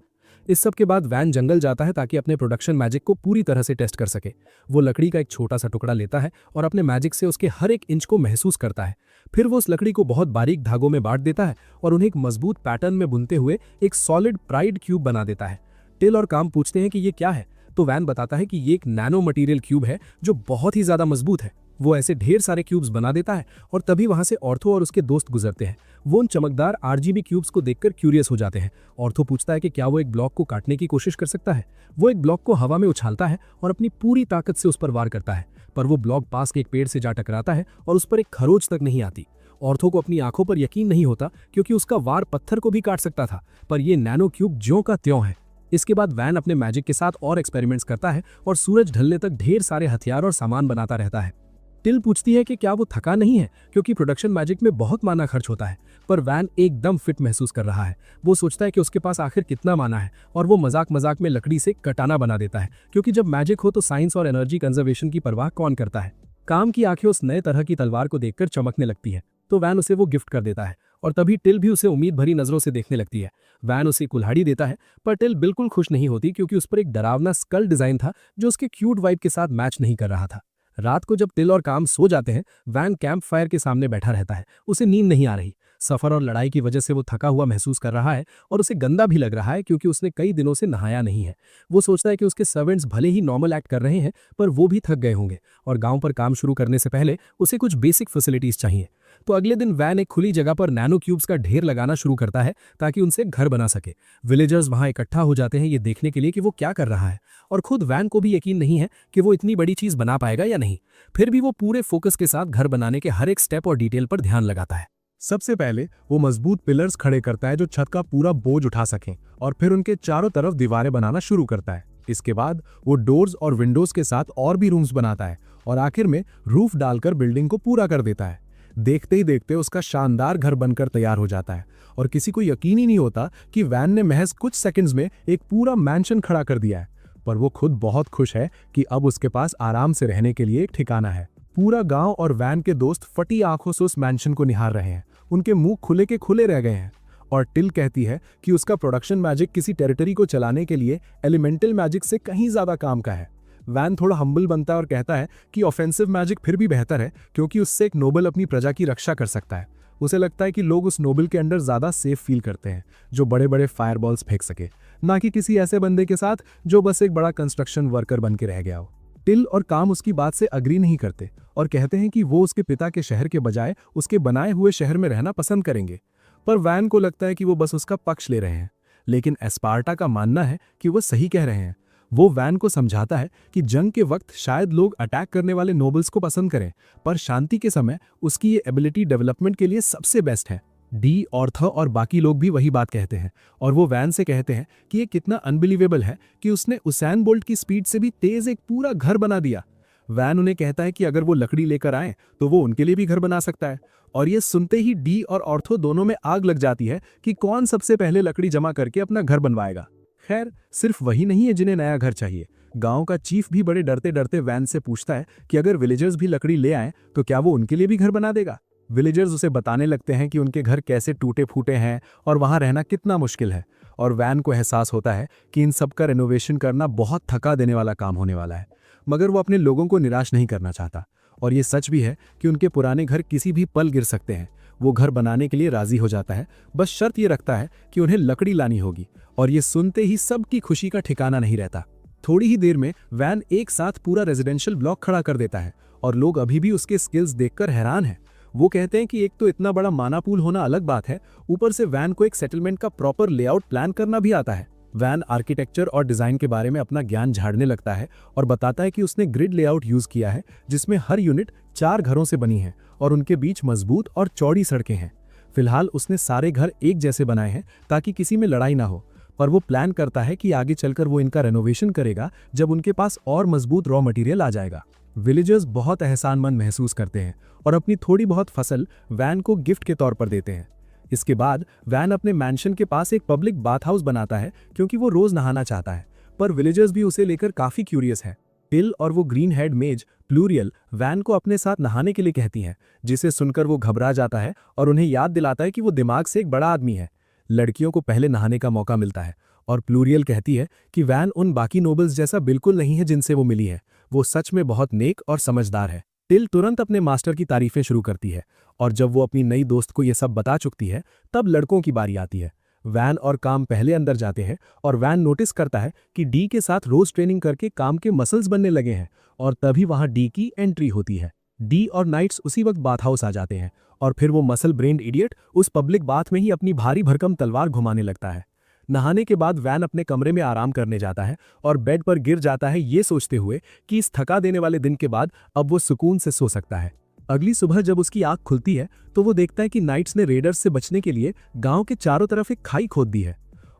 B: इस सब के बाद वैन जंगल जाता है ताकि अपने प्रोडक्शन मैजिक को पूरी तरह से टेस्ट कर सके। वो लकड़ी का एक छोटा सा टुकड़ा लेता है और अपने मैजिक से उसके हर एक इंच को महसूस करता है। फिर वो उस लकड़ी को बहुत बारीक धागों में बांट देता है और उन्हें एक मजबूत पैटर्न में बुनते हुए एक सॉलिड प्राइड क्यूब बना देता है। टिल और काम पूछते हैं कि ये क्या है, तो वैन बताता है कि ये एक नैनो मटेरियल क्यूब है जो बहुत ही ज्यादा मजबूत है। वो ऐसे ढेर सारे क्यूब्स बना देता है और तभी वहां से ऑर्थो और उसके दोस्त गुजरते हैं। वो उन चमकदार आरजीबी क्यूब्स को देखकर क्यूरियस हो जाते हैं। ऑर्थो पूछता है कि क्या वो एक ब्लॉक को काटने की कोशिश कर सकता है। वो एक ब्लॉक को हवा में उछालता है और अपनी पूरी ताकत से उस पर वार करता है, पर वो ब्लॉक पास के एक पेड़ से जा टकराता है और उस पर एक खरोच तक नहीं आती। ऑर्थो को अपनी आंखों पर यकीन नहीं होता, क्योंकि उसका वार पत्थर को भी काट सकता था, पर ये नैनो क्यूब ज्यों का त्यों है। इसके बाद वैन अपने मैजिक के साथ और एक्सपेरिमेंट्स करता है और सूरज ढलने तक ढेर सारे हथियार और सामान बनाता रहता है। टिल पूछती है कि क्या वो थका नहीं है, क्योंकि प्रोडक्शन मैजिक में बहुत माना खर्च होता है, पर वैन एकदम फिट महसूस कर रहा है। वो सोचता है कि उसके पास आखिर कितना माना है, और वो मजाक मजाक में लकड़ी से कटाना बना देता है, क्योंकि जब मैजिक हो तो साइंस और एनर्जी कंजर्वेशन की परवाह कौन करता है। काम की आंखें उस नए तरह की तलवार को देखकर चमकने लगती है, तो वैन उसे वो गिफ्ट कर देता है, और तभी टिल भी उसे उम्मीद भरी नजरों से देखने लगती है। वैन उसे कुल्हाड़ी देता है, पर टिल बिल्कुल खुश नहीं होती, क्योंकि उस पर एक डरावना स्कल डिजाइन था जो उसके क्यूट वाइब के साथ मैच नहीं कर रहा था। रात को जब टिल और काम सो जाते हैं, वैन कैंप फायर के सामने बैठा रहता है। उसे नींद नहीं आ रही। सफर और लड़ाई की वजह से वो थका हुआ महसूस कर रहा है, और उसे गंदा भी लग रहा है, क्योंकि उसने कई दिनों से नहाया नहीं है। वो सोचता है कि उसके सर्वेंट्स भले ही नॉर्मल एक्ट कर रहे हैं, पर वो भी थक गए होंगे, और गांव पर काम शुरू करने से पहले उसे कुछ बेसिक फैसिलिटीज चाहिए। तो अगले दिन वैन एक खुली जगह पर नैनो क्यूब्स का ढेर लगाना शुरू करता है ताकि उनसे घर बना सके। विलेजर्स वहां इकट्ठा हो जाते हैं ये देखने के लिए कि वो क्या कर रहा है, और खुद वैन को भी यकीन नहीं है कि वो इतनी बड़ी चीज बना पाएगा या नहीं। फिर भी वो पूरे फोकस के साथ घर बनाने के हर एक स्टेप और डिटेल पर ध्यान लगाता है।
A: सबसे पहले वो मजबूत पिलर्स खड़े करता है जो छत का पूरा बोझ उठा सकें, और फिर उनके चारों तरफ दीवारें बनाना शुरू करता है। इसके बाद वो डोर्स और विंडोज के साथ और भी रूम्स बनाता है, और आखिर में रूफ डालकर बिल्डिंग को पूरा कर देता है। देखते ही देखते उसका शानदार घर बनकर तैयार हो जाता है, और किसी को यकीन ही नहीं होता कि वैन ने महज कुछ सेकंड्स में एक पूरा मैंशन खड़ा कर दिया है। पर वो खुद बहुत खुश है कि अब उसके पास आराम से रहने के लिए एक ठिकाना है। पूरा गांव और वैन के दोस्त फटी आंखों से उस मैंशन को निहार रहे हैं। उनके मुंह खुले के खुले रह गए हैं, और टिल कहती है कि उसका प्रोडक्शन मैजिक किसी टेरिटरी को चलाने के लिए एलिमेंटल मैजिक से कहीं ज्यादा काम का है। वैन थोड़ा हम्बल बनता है और कहता है कि ऑफेंसिव मैजिक फिर भी बेहतर है, क्योंकि उससे एक नोबल अपनी प्रजा की रक्षा कर सकता है। उसे लगता है कि लोग उस नोबल के अंडर ज्यादा सेफ फील करते हैं, जो बड़े बड़े फायरबॉल्स फेंक सके, ना कि किसी ऐसे बंदे के साथ जो बस एक बड़ा कंस्ट्रक्शन वर्कर बन के रह गया हो। टिल और काम उसकी बात से अग्री नहीं करते और कहते हैं कि वो उसके पिता के शहर के बजाय उसके बनाए हुए शहर में रहना पसंद करेंगे। पर वैन को लगता है कि वो बस उसका पक्ष ले रहे हैं, लेकिन एस्पार्टा का मानना है कि वो सही कह रहे हैं। वो वैन को समझाता है कि जंग के वक्त शायद लोग अटैक करने वाले नोबल्स को पसंद करें, पर शांति के समय उसकी ये एबिलिटी डेवलपमेंट के लिए सबसे बेस्ट है। डी, ऑर्थर और बाकी लोग भी वही बात कहते हैं, और वो वैन से कहते हैं कि ये कितना अनबिलीवेबल है कि उसने उसैन बोल्ट की स्पीड से भी तेज एक पूरा घर बना दिया। वैन उन्हें कहता है कि अगर वो लकड़ी लेकर आए तो वो उनके लिए भी घर बना सकता है, और ये सुनते ही डी और ऑर्थो दोनों में आग लग जाती है कि कौन सबसे पहले लकड़ी जमा करके अपना घर बनवाएगा। खैर, सिर्फ वही नहीं है जिन्हें नया घर चाहिए। गांव का चीफ भी बड़े डरते डरते वैन से पूछता है कि अगर विलेजर्स भी लकड़ी ले आए तो क्या वो उनके लिए भी घर बना देगा। विलेजर्स उसे बताने लगते हैं कि उनके घर कैसे टूटे फूटे हैं और वहां रहना कितना मुश्किल है, और वैन को एहसास होता है कि इन सब का रेनोवेशन करना बहुत थका देने वाला काम होने वाला है। मगर वो अपने लोगों को निराश नहीं करना चाहता,
B: और ये सच भी है कि उनके पुराने घर किसी भी पल गिर सकते हैं। वो घर बनाने के लिए राजी हो जाता है, बस शर्त ये रखता है कि उन्हें लकड़ी लानी होगी। और ये सुनते ही सबकी खुशी का ठिकाना नहीं रहता। थोड़ी ही देर में वैन एक साथ पूरा रेजिडेंशियल ब्लॉक खड़ा कर देता है और लोग अभी भी उसके स्किल्स देखकर हैरान हैं। वो कहते हैं कि एक तो इतना बड़ा माना पूल होना अलग बात है, ऊपर से वैन को एक सेटलमेंट का प्रॉपर लेआउट प्लान करना भी आता है। वैन आर्किटेक्चर और डिजाइन के बारे में अपना ज्ञान झाड़ने लगता है और बताता है कि उसने ग्रिड लेआउट यूज किया है, जिसमें हर यूनिट 4 घरों से बनी है और उनके बीच मजबूत और चौड़ी सड़कें हैं। फिलहाल उसने सारे घर एक जैसे बनाए हैं ताकि किसी में लड़ाई ना हो, पर वो प्लान करता है कि आगे चलकर वो इनका रेनोवेशन करेगा जब उनके पास और मजबूत रॉ मटेरियल आ जाएगा। विलेजर्स बहुत एहसानमंद महसूस करते हैं और अपनी थोड़ी बहुत फसल वैन को गिफ्ट के तौर पर देते हैं। इसके बाद वैन अपने मैंशन के पास एक पब्लिक बाथ हाउस बनाता है क्योंकि वो रोज नहाना चाहता है, पर विलेजर्स भी उसे लेकर काफी क्यूरियस है। टिल और वो ग्रीन हेड मेज प्लूरियल वैन को अपने साथ नहाने के लिए कहती हैं, जिसे सुनकर वो घबरा जाता है और उन्हें याद दिलाता है कि वो दिमाग से एक बड़ा आदमी है। लड़कियों को पहले नहाने का मौका मिलता है और प्लूरियल कहती है कि वैन उन बाकी नोबल्स जैसा बिल्कुल नहीं है जिनसे वो मिली है, वो सच में बहुत नेक और समझदार है। टिल तुरंत अपने मास्टर की तारीफें शुरू करती है और जब वो अपनी नई दोस्त को ये सब बता चुकती है, तब लड़कों की बारी आती है। वैन और काम पहले अंदर जाते हैं और वैन नोटिस करता है कि डी के साथ रोज ट्रेनिंग करके काम के मसल्स बनने लगे हैं और तभी वहां डी की एंट्री होती है। डी और नाइट्स उसी वक्त बाथ हाउस आ जाते हैं और फिर वो मसल ब्रेन्ड इडियट उस पब्लिक बाथ में ही अपनी भारी भरकम तलवार घुमाने लगता है। नहाने के बाद वैन अपने कमरे में आराम करने जाता है और बेड पर गिर जाता है, ये सोचते हुए कि इस थका देने वाले दिन के बाद अब वो सुकून से सो सकता है। अगली सुबह जब उसकी आंख खुलती है तो वो देखता है कि नाइट्स ने रेडर्स से बचने के लिए गांव के चारों तरफ एक खाई खोद दी है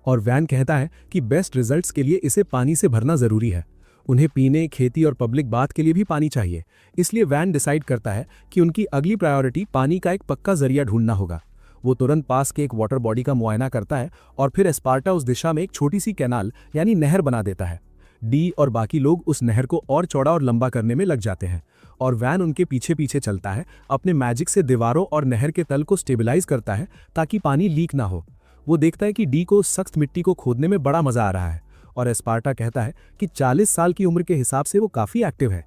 B: और वैन कहता है कि बेस्ट रिजल्ट्स के लिए इसे पानी से भरना जरूरी है। उन्हें पीने, खेती और पब्लिक बाथ के लिए भी पानी चाहिए, इसलिए वैन डिसाइड करता है कि उनकी अगली प्रायोरिटी पानी का एक पक्का जरिया ढूंढना होगा। वो तुरंत पास के एक वाटर बॉडी का मुआयना करता है और फिर एस्पार्टा उस दिशा में एक छोटी सी कैनाल यानी नहर बना देता है। डी और बाकी लोग उस नहर को और चौड़ा और लंबा करने में लग जाते हैं और वैन उनके पीछे पीछे चलता है, अपने मैजिक से दीवारों और नहर के तल को स्टेबलाइज करता है ताकि पानी लीक ना हो। वो देखता है कि डी को सख्त मिट्टी को खोदने में बड़ा मजा आ रहा है और एस्पार्टा कहता है कि 40 साल की उम्र के हिसाब से वो काफी एक्टिव है।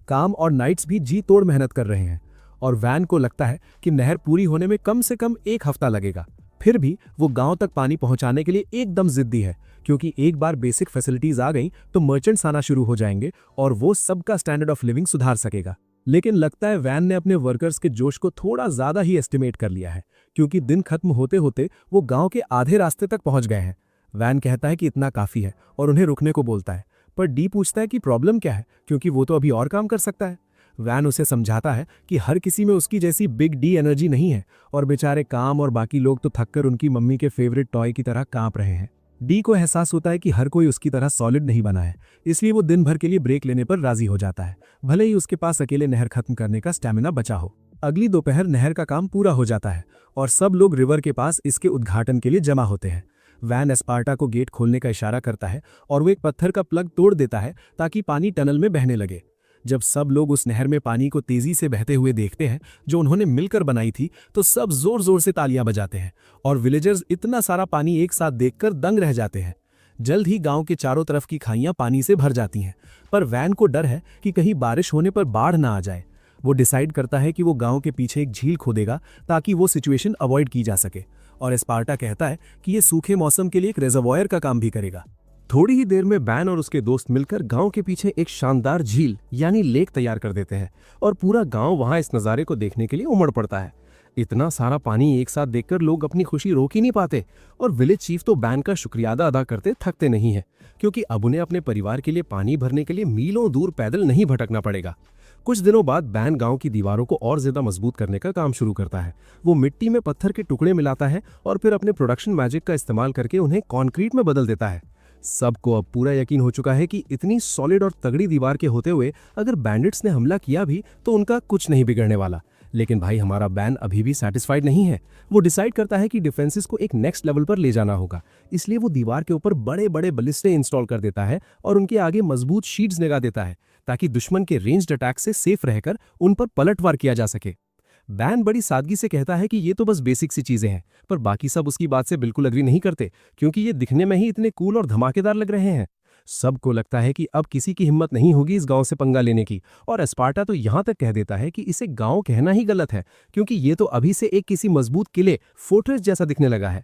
B: काम और नाइट्स भी जी तोड़ मेहनत कर रहे हैं और वैन को लगता है कि नहर पूरी होने में कम से कम 1 हफ्ता लगेगा। फिर भी वो गांव तक पानी पहुंचाने के लिए एकदम जिद्दी है, क्योंकि एक बार बेसिक फैसिलिटीज आ गई तो मर्चेंट्स आना शुरू हो जाएंगे और वो सबका स्टैंडर्ड ऑफ लिविंग सुधार सकेगा। लेकिन लगता है वैन ने अपने वर्कर्स के जोश को थोड़ा ज्यादा ही एस्टिमेट कर लिया है, क्योंकि दिन खत्म होते होते वो गांव के आधे रास्ते तक पहुंच गए हैं। वैन कहता है कि इतना काफी है और उन्हें रुकने को बोलता है, पर डी पूछता है कि प्रॉब्लम क्या है, क्योंकि वो तो अभी और काम कर सकता है। वैन उसे समझाता है कि हर किसी में उसकी जैसी बिग डी एनर्जी नहीं है और बेचारे काम और बाकी लोग तो थककर उनकी मम्मी के फेवरेट टॉय की तरह कांप रहे हैं। डी को एहसास होता है कि हर कोई उसकी तरह सॉलिड नहीं बना है, इसलिए वो दिन भर के लिए ब्रेक लेने पर राजी हो जाता है, भले ही उसके पास अकेले नहर खत्म करने का स्टैमिना बचा हो। अगली दोपहर नहर का काम पूरा हो जाता है और सब लोग रिवर के पास इसके उद्घाटन के लिए जमा होते हैं। वैन एस्पार्टा को गेट खोलने का इशारा करता है और वो एक पत्थर का प्लग तोड़ देता है ताकि पानी टनल में बहने लगे। जब सब लोग उस नहर में पानी को तेजी से बहते हुए देखते हैं जो उन्होंने मिलकर बनाई थी, तो सब जोर जोर से तालियां बजाते हैं और विलेजर्स इतना सारा पानी एक साथ देखकर दंग रह जाते हैं। जल्द ही गांव के चारों तरफ की खाइयां पानी से भर जाती हैं, पर वैन को डर है कि कहीं बारिश होने पर बाढ़ ना आ जाए। वो डिसाइड करता है कि वो गांव के पीछे एक झील खोदेगा ताकि वो सिचुएशन अवॉइड की जा सके, और एस्पार्टा कहता है कि ये सूखे मौसम के लिए एक रिजर्वॉयर का काम भी करेगा। थोड़ी ही देर में वैन और उसके दोस्त मिलकर गांव के पीछे एक शानदार झील यानी लेक तैयार कर देते हैं और पूरा गांव वहां इस नज़ारे को देखने के लिए उमड़ पड़ता है। इतना सारा पानी एक साथ देखकर लोग अपनी खुशी रोक ही नहीं पाते और विलेज चीफ तो वैन का शुक्रिया अदा करते थकते नहीं है, क्योंकि अब उन्हें अपने परिवार के लिए पानी भरने के लिए मीलों दूर पैदल नहीं भटकना पड़ेगा। कुछ दिनों बाद वैन गांव की दीवारों को और ज्यादा मजबूत करने का काम शुरू करता है। वो मिट्टी में पत्थर के टुकड़े मिलाता है और फिर अपने प्रोडक्शन मैजिक का इस्तेमाल करके उन्हें कॉन्क्रीट में बदल देता है। सबको अब पूरा यकीन हो चुका है कि इतनी सॉलिड और तगड़ी दीवार के होते हुए अगर बैंडिट्स ने हमला किया भी तो उनका कुछ नहीं बिगड़ने वाला। लेकिन भाई हमारा वैन अभी भी सेटिस्फाइड नहीं है। वो डिसाइड करता है कि डिफेंसेस को एक नेक्स्ट लेवल पर ले जाना होगा, इसलिए वो दीवार के ऊपर बड़े बड़े बलिस्टे इंस्टॉल कर देता है और उनके आगे मजबूत शीट्स लगा देता है ताकि दुश्मन के रेंज्ड अटैक से सेफ रहकर उन पर पलटवार किया जा सके। बैन बड़ी सादगी से कहता है कि ये तो बस बेसिक सी चीजें हैं, पर बाकी सब उसकी बात से बिल्कुल अग्री नहीं करते, क्योंकि ये दिखने में ही इतने कूल और धमाकेदार लग रहे हैं। सबको लगता है कि अब किसी की हिम्मत नहीं होगी इस गांव से पंगा लेने की, और एस्पार्टा तो यहां तक कह देता है कि इसे गांव कहना ही गलत है, क्योंकि ये तो अभी से एक किसी मजबूत किले फोर्ट्रेस जैसा दिखने लगा है।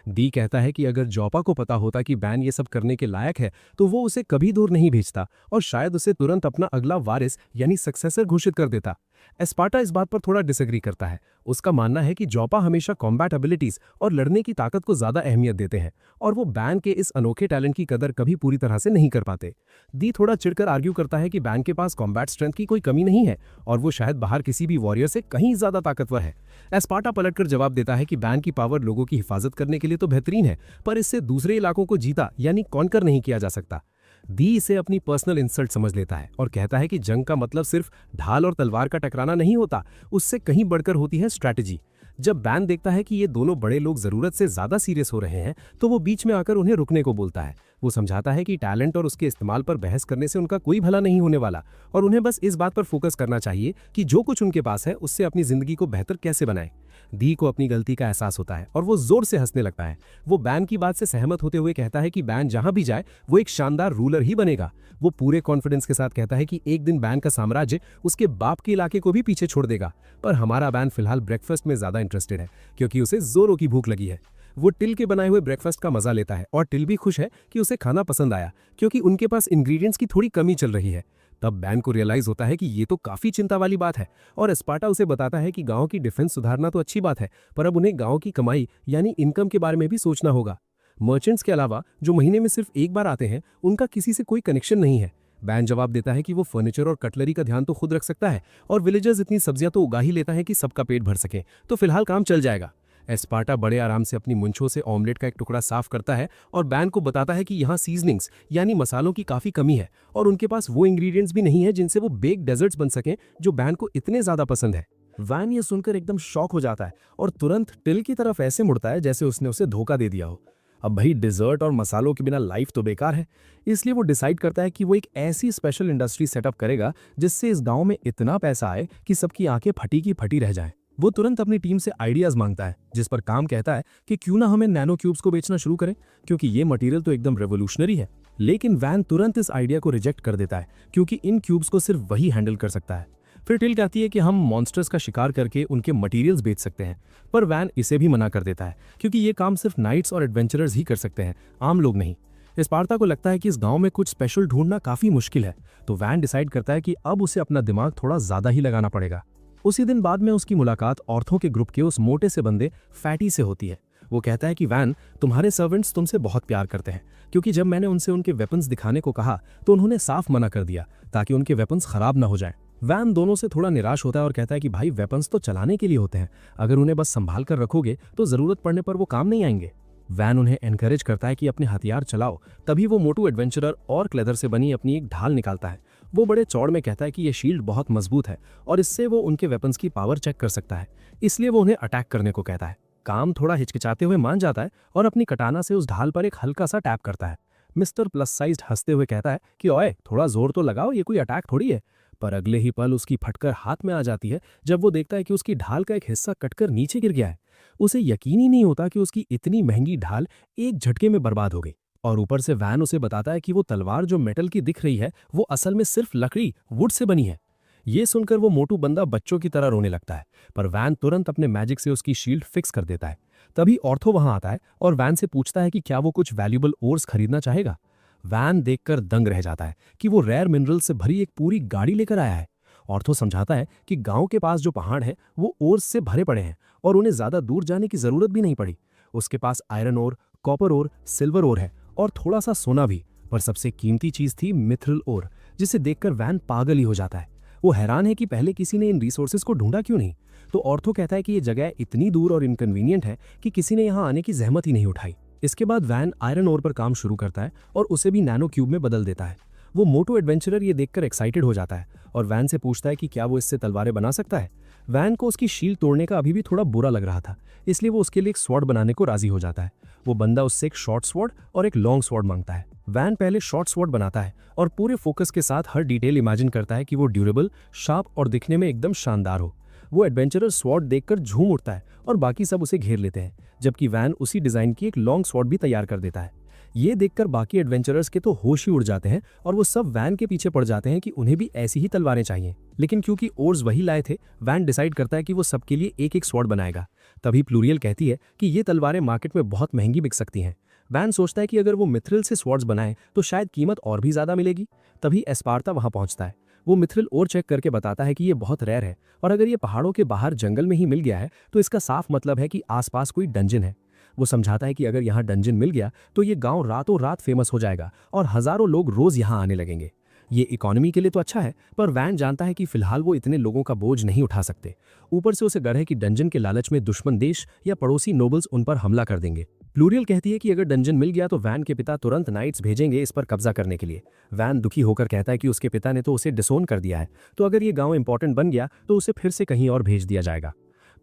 B: डी कहता है कि अगर जॉपा को पता होता कि बैन ये सब करने के लायक है तो वो उसे कभी दूर नहीं भेजता और शायद उसे तुरंत अपना अगला वारिस यानी सक्सेसर घोषित कर देता। एस्पार्टा इस बात पर थोड़ा डिसएग्री करता है। उसका मानना है कि जॉपा हमेशा कॉम्बैट एबिलिटीज और लड़ने की ताकत को ज्यादा अहमियत देते हैं और वो बैन के इस अनोखे टैलेंट की कदर कभी पूरी तरह से नहीं कर पाते। दी थोड़ा चिढ़कर आर्ग्यू करता है कि बैन के पास कॉम्बैट स्ट्रेंथ की कोई कमी नहीं है और वो शायद बाहर किसी भी वॉरियर से कहीं ज्यादा ताकतवर है। एस्पार्टा पलटकर जवाब देता है कि बैन की पावर लोगों की हिफाजत करने के लिए तो बेहतरीन है, पर इससे दूसरे इलाकों को जीता यानी कॉन्कर नहीं किया जा सकता। दी इसे अपनी पर्सनल इंसल्ट समझ लेता है और कहता है कि जंग का मतलब सिर्फ ढाल और तलवार का टकराना नहीं होता, उससे कहीं बढ़कर होती है स्ट्रैटेजी। जब बैन देखता है कि ये दोनों बड़े लोग जरूरत से ज्यादा सीरियस हो रहे हैं तो वो बीच में आकर उन्हें रुकने को बोलता है। वो समझाता है कि टैलेंट और उसके इस्तेमाल पर बहस करने से उनका कोई भला नहीं होने वाला और उन्हें बस इस बात पर फोकस करना चाहिए कि जो कुछ उनके पास है उससे अपनी जिंदगी को बेहतर कैसे बनाए। दी को अपनी गलती का एहसास होता है और वो जोर से हंसने लगता है। वो बैन की बात से सहमत होते हुए कहता है कि बैन जहां भी जाए वो एक शानदार रूलर ही बनेगा। वो पूरे कॉन्फिडेंस के साथ कहता है कि एक दिन बैन का साम्राज्य उसके बाप के इलाके को भी पीछे छोड़ देगा, पर हमारा बैन फिलहाल ब्रेकफास्ट में ज्यादा इंटरेस्टेड है क्योंकि उसे जोरों की भूख लगी है। वो टिल के बनाए हुए ब्रेकफास्ट का मजा लेता है और टिल भी खुश है कि उसे खाना पसंद आया क्योंकि उनके पास इंग्रेडिएंट्स की थोड़ी कमी चल रही है। तब बैन को रियलाइज होता है कि ये तो काफी चिंता वाली बात है और एस्पार्टा उसे बताता है कि गांव की डिफेंस सुधारना तो अच्छी बात है, पर अब उन्हें गांव की कमाई यानी इनकम के बारे में भी सोचना होगा। मर्चेंट्स के अलावा जो महीने में सिर्फ एक बार आते हैं उनका किसी से कोई कनेक्शन नहीं है। बैन जवाब देता है कि वो फर्नीचर और कटलरी का ध्यान तो खुद रख सकता है और विलेजर्स इतनी सब्जियां तो उगा ही लेता है कि सबका पेट भर सके, तो फिलहाल काम चल जाएगा। एस्पार्टा बड़े आराम से अपनी मुंछों से ऑमलेट का एक टुकड़ा साफ करता है और बैन को बताता है कि यहाँ सीजनिंग्स यानी मसालों की काफी कमी है और उनके पास वो इंग्रेडिएंट्स भी नहीं है जिनसे वो बेक डेजर्ट्स बन सकें जो बैन को इतने ज्यादा पसंद है। वैन ये सुनकर एकदम शॉक हो जाता है और तुरंत टिल की तरफ ऐसे मुड़ता है जैसे उसने उसे धोखा दे दिया हो। अब भाई डिजर्ट और मसालों के बिना लाइफ तो बेकार है, इसलिए वो डिसाइड करता है कि वो एक ऐसी स्पेशल इंडस्ट्री सेटअप करेगा जिससे इस गांव में इतना पैसा आए कि सबकी आंखें फटी की फटी रह जाएं। वो तुरंत अपनी टीम से आइडियाज मांगता है, जिस पर काम कहता है कि क्यों ना हमें नैनो क्यूब्स को बेचना शुरू करें क्योंकि ये मटेरियल तो एकदम रेवोल्यूशनरी है। लेकिन वैन तुरंत इस आइडिया को रिजेक्ट कर देता है क्योंकि इन क्यूब्स को सिर्फ वही हैंडल कर सकता है। फिर टिल कहती है कि हम मॉन्स्टर्स का शिकार करके उनके मटेरियल्स बेच सकते हैं, पर वैन इसे भी मना कर देता है क्योंकि ये काम सिर्फ नाइट्स और एडवेंचरर्स ही कर सकते हैं, आम लोग नहीं। एस्पार्टा को लगता है कि इस गांव में कुछ स्पेशल ढूंढना काफी मुश्किल है, तो वैन डिसाइड करता है कि अब उसे अपना दिमाग थोड़ा ज्यादा ही लगाना पड़ेगा। उसी दिन बाद में उसकी मुलाकात औरतों के ग्रुप के उस मोटे से बंदे फैटी से होती है। वो कहता है कि वैन, तुम्हारे सर्वेंट्स तुमसे बहुत प्यार करते हैं क्योंकि जब मैंने उनसे उनके वेपन्स दिखाने को कहा तो उन्होंने साफ मना कर दिया ताकि उनके वेपन्स खराब ना हो जाएं। वैन दोनों से थोड़ा निराश होता है और कहता है कि भाई वेपन्स तो चलाने के लिए होते हैं, अगर उन्हें बस संभाल कर रखोगे तो जरूरत पड़ने पर वो काम नहीं आएंगे। वैन उन्हें एनकरेज करता है कि अपने हथियार चलाओ। तभी वो मोटू एडवेंचरर और क्लेदर से बनी अपनी एक ढाल निकालता है। वो बड़े चौड़ में कहता है कि ये शील्ड बहुत मजबूत है और इससे वो उनके वेपन्स की पावर चेक कर सकता है, इसलिए वो उन्हें अटैक करने को कहता है। काम थोड़ा हिचकिचाते हुए मान जाता है और अपनी कटाना से उस ढाल पर एक हल्का सा टैप करता है। मिस्टर प्लस साइज्ड हंसते हुए कहता है कि ओए थोड़ा जोर तो लगाओ, ये कोई अटैक थोड़ी है। पर अगले ही पल उसकी फटकर हाथ में आ जाती है जब वो देखता है कि उसकी ढाल का एक हिस्सा कटकर नीचे गिर गया है। उसे यकीन ही नहीं होता कि उसकी इतनी महंगी ढाल एक झटके में बर्बाद हो गई। और ऊपर से वैन उसे बताता है कि वो तलवार जो मेटल की दिख रही है वो असल में सिर्फ लकड़ी वुड से बनी है। ये सुनकर वो मोटू बंदा बच्चों की तरह रोने लगता है, पर वैन तुरंत अपने मैजिक से उसकी शील्ड फिक्स कर देता है। तभी ऑर्थो वहां आता है और वैन से पूछता है कि क्या वो कुछ वैल्यूएबल ओर्स खरीदना चाहेगा। वैन देखकर दंग रह जाता है कि वो रेयर मिनरल से भरी एक पूरी गाड़ी लेकर आया है। ऑर्थो समझाता है कि गांव के पास जो पहाड़ है वो ओर्स से भरे पड़े हैं और उन्हें ज्यादा दूर जाने की जरूरत भी नहीं पड़ी। उसके पास iron ore, copper ore, silver ore है और थोड़ा सा सोना भी, पर सबसे कीमती चीज थी मिथ्रिल ओर, जिसे देखकर वैन पागल ही हो जाता है। वो हैरान है कि पहले किसी ने इन रिसोर्सेज को ढूंढा क्यों नहीं। तो ऑर्थो कहता है कि ये जगह इतनी दूर और इनकन्वीनियंट है कि किसी ने यहाँ आने की जहमत ही नहीं उठाई। इसके बाद वैन आयरन ओर पर काम शुरू करता है और उसे भी नैनो क्यूब में बदल देता है। वो मोटो एडवेंचरर ये देखकर एक्साइटेड हो जाता है और वैन से पूछता है कि क्या वो इससे तलवारें बना सकता है। वैन को उसकी शील्ड तोड़ने का अभी भी थोड़ा बुरा लग रहा था, इसलिए वो उसके लिए एक स्वॉर्ड बनाने को राजी हो जाता है। वो बंदा उससे एक शॉर्ट स्वॉर्ड और एक लॉन्ग स्वॉर्ड मांगता है। वैन पहले शॉर्ट स्वॉर्ड बनाता है और पूरे फोकस के साथ हर डिटेल इमेजिन करता है कि वो ड्यूरेबल, शार्प और दिखने में एकदम शानदार हो। वो एडवेंचरर स्वॉर्ड देखकर झूम उठता है और बाकी सब उसे घेर लेते हैं, जबकि वैन उसी डिजाइन की एक लॉन्ग स्वॉर्ड भी तैयार कर देता है। ये देखकर बाकी एडवेंचरर्स के तो होश ही उड़ जाते हैं और वो सब वैन के पीछे पड़ जाते हैं कि उन्हें भी ऐसी ही तलवारें चाहिए। लेकिन क्योंकि ओर्स वही लाए थे, वैन डिसाइड करता है कि वो सबके लिए एक एक स्वॉर्ड बनाएगा। तभी प्लूरियल कहती है कि ये तलवारें मार्केट में बहुत महंगी बिक सकती हैं। वैन सोचता है कि अगर वो मिथ्रिल से स्वॉर्ड्स बनाए तो शायद कीमत और भी ज्यादा मिलेगी। तभी एस्पार्टा वहां पहुंचता है। वो मिथ्रिल और चेक करके बताता है कि ये बहुत रेयर है और अगर ये पहाड़ों के बाहर जंगल में ही मिल गया है तो इसका साफ मतलब है कि आसपास कोई डंजन है। वो समझाता है कि अगर यहाँ डंजन मिल गया तो ये गांव रातों रात फेमस हो जाएगा और हजारों लोग रोज यहाँ आने लगेंगे। ये इकोनॉमी के लिए तो अच्छा है, पर वैन जानता है कि फिलहाल वो इतने लोगों का बोझ नहीं उठा सकते। ऊपर से उसे डर है कि डंजन के लालच में दुश्मन देश या पड़ोसी नोबल्स उन पर हमला कर देंगे। प्लूरियल कहती है कि अगर डंजन मिल गया तो वैन के पिता तुरंत नाइट्स भेजेंगे इस पर कब्जा करने के लिए। वैन दुखी होकर कहता है कि उसके पिता ने तो उसे डिसोन कर दिया है, तो अगर ये गांव इंपॉर्टेंट बन गया तो उसे फिर से कहीं और भेज दिया जाएगा।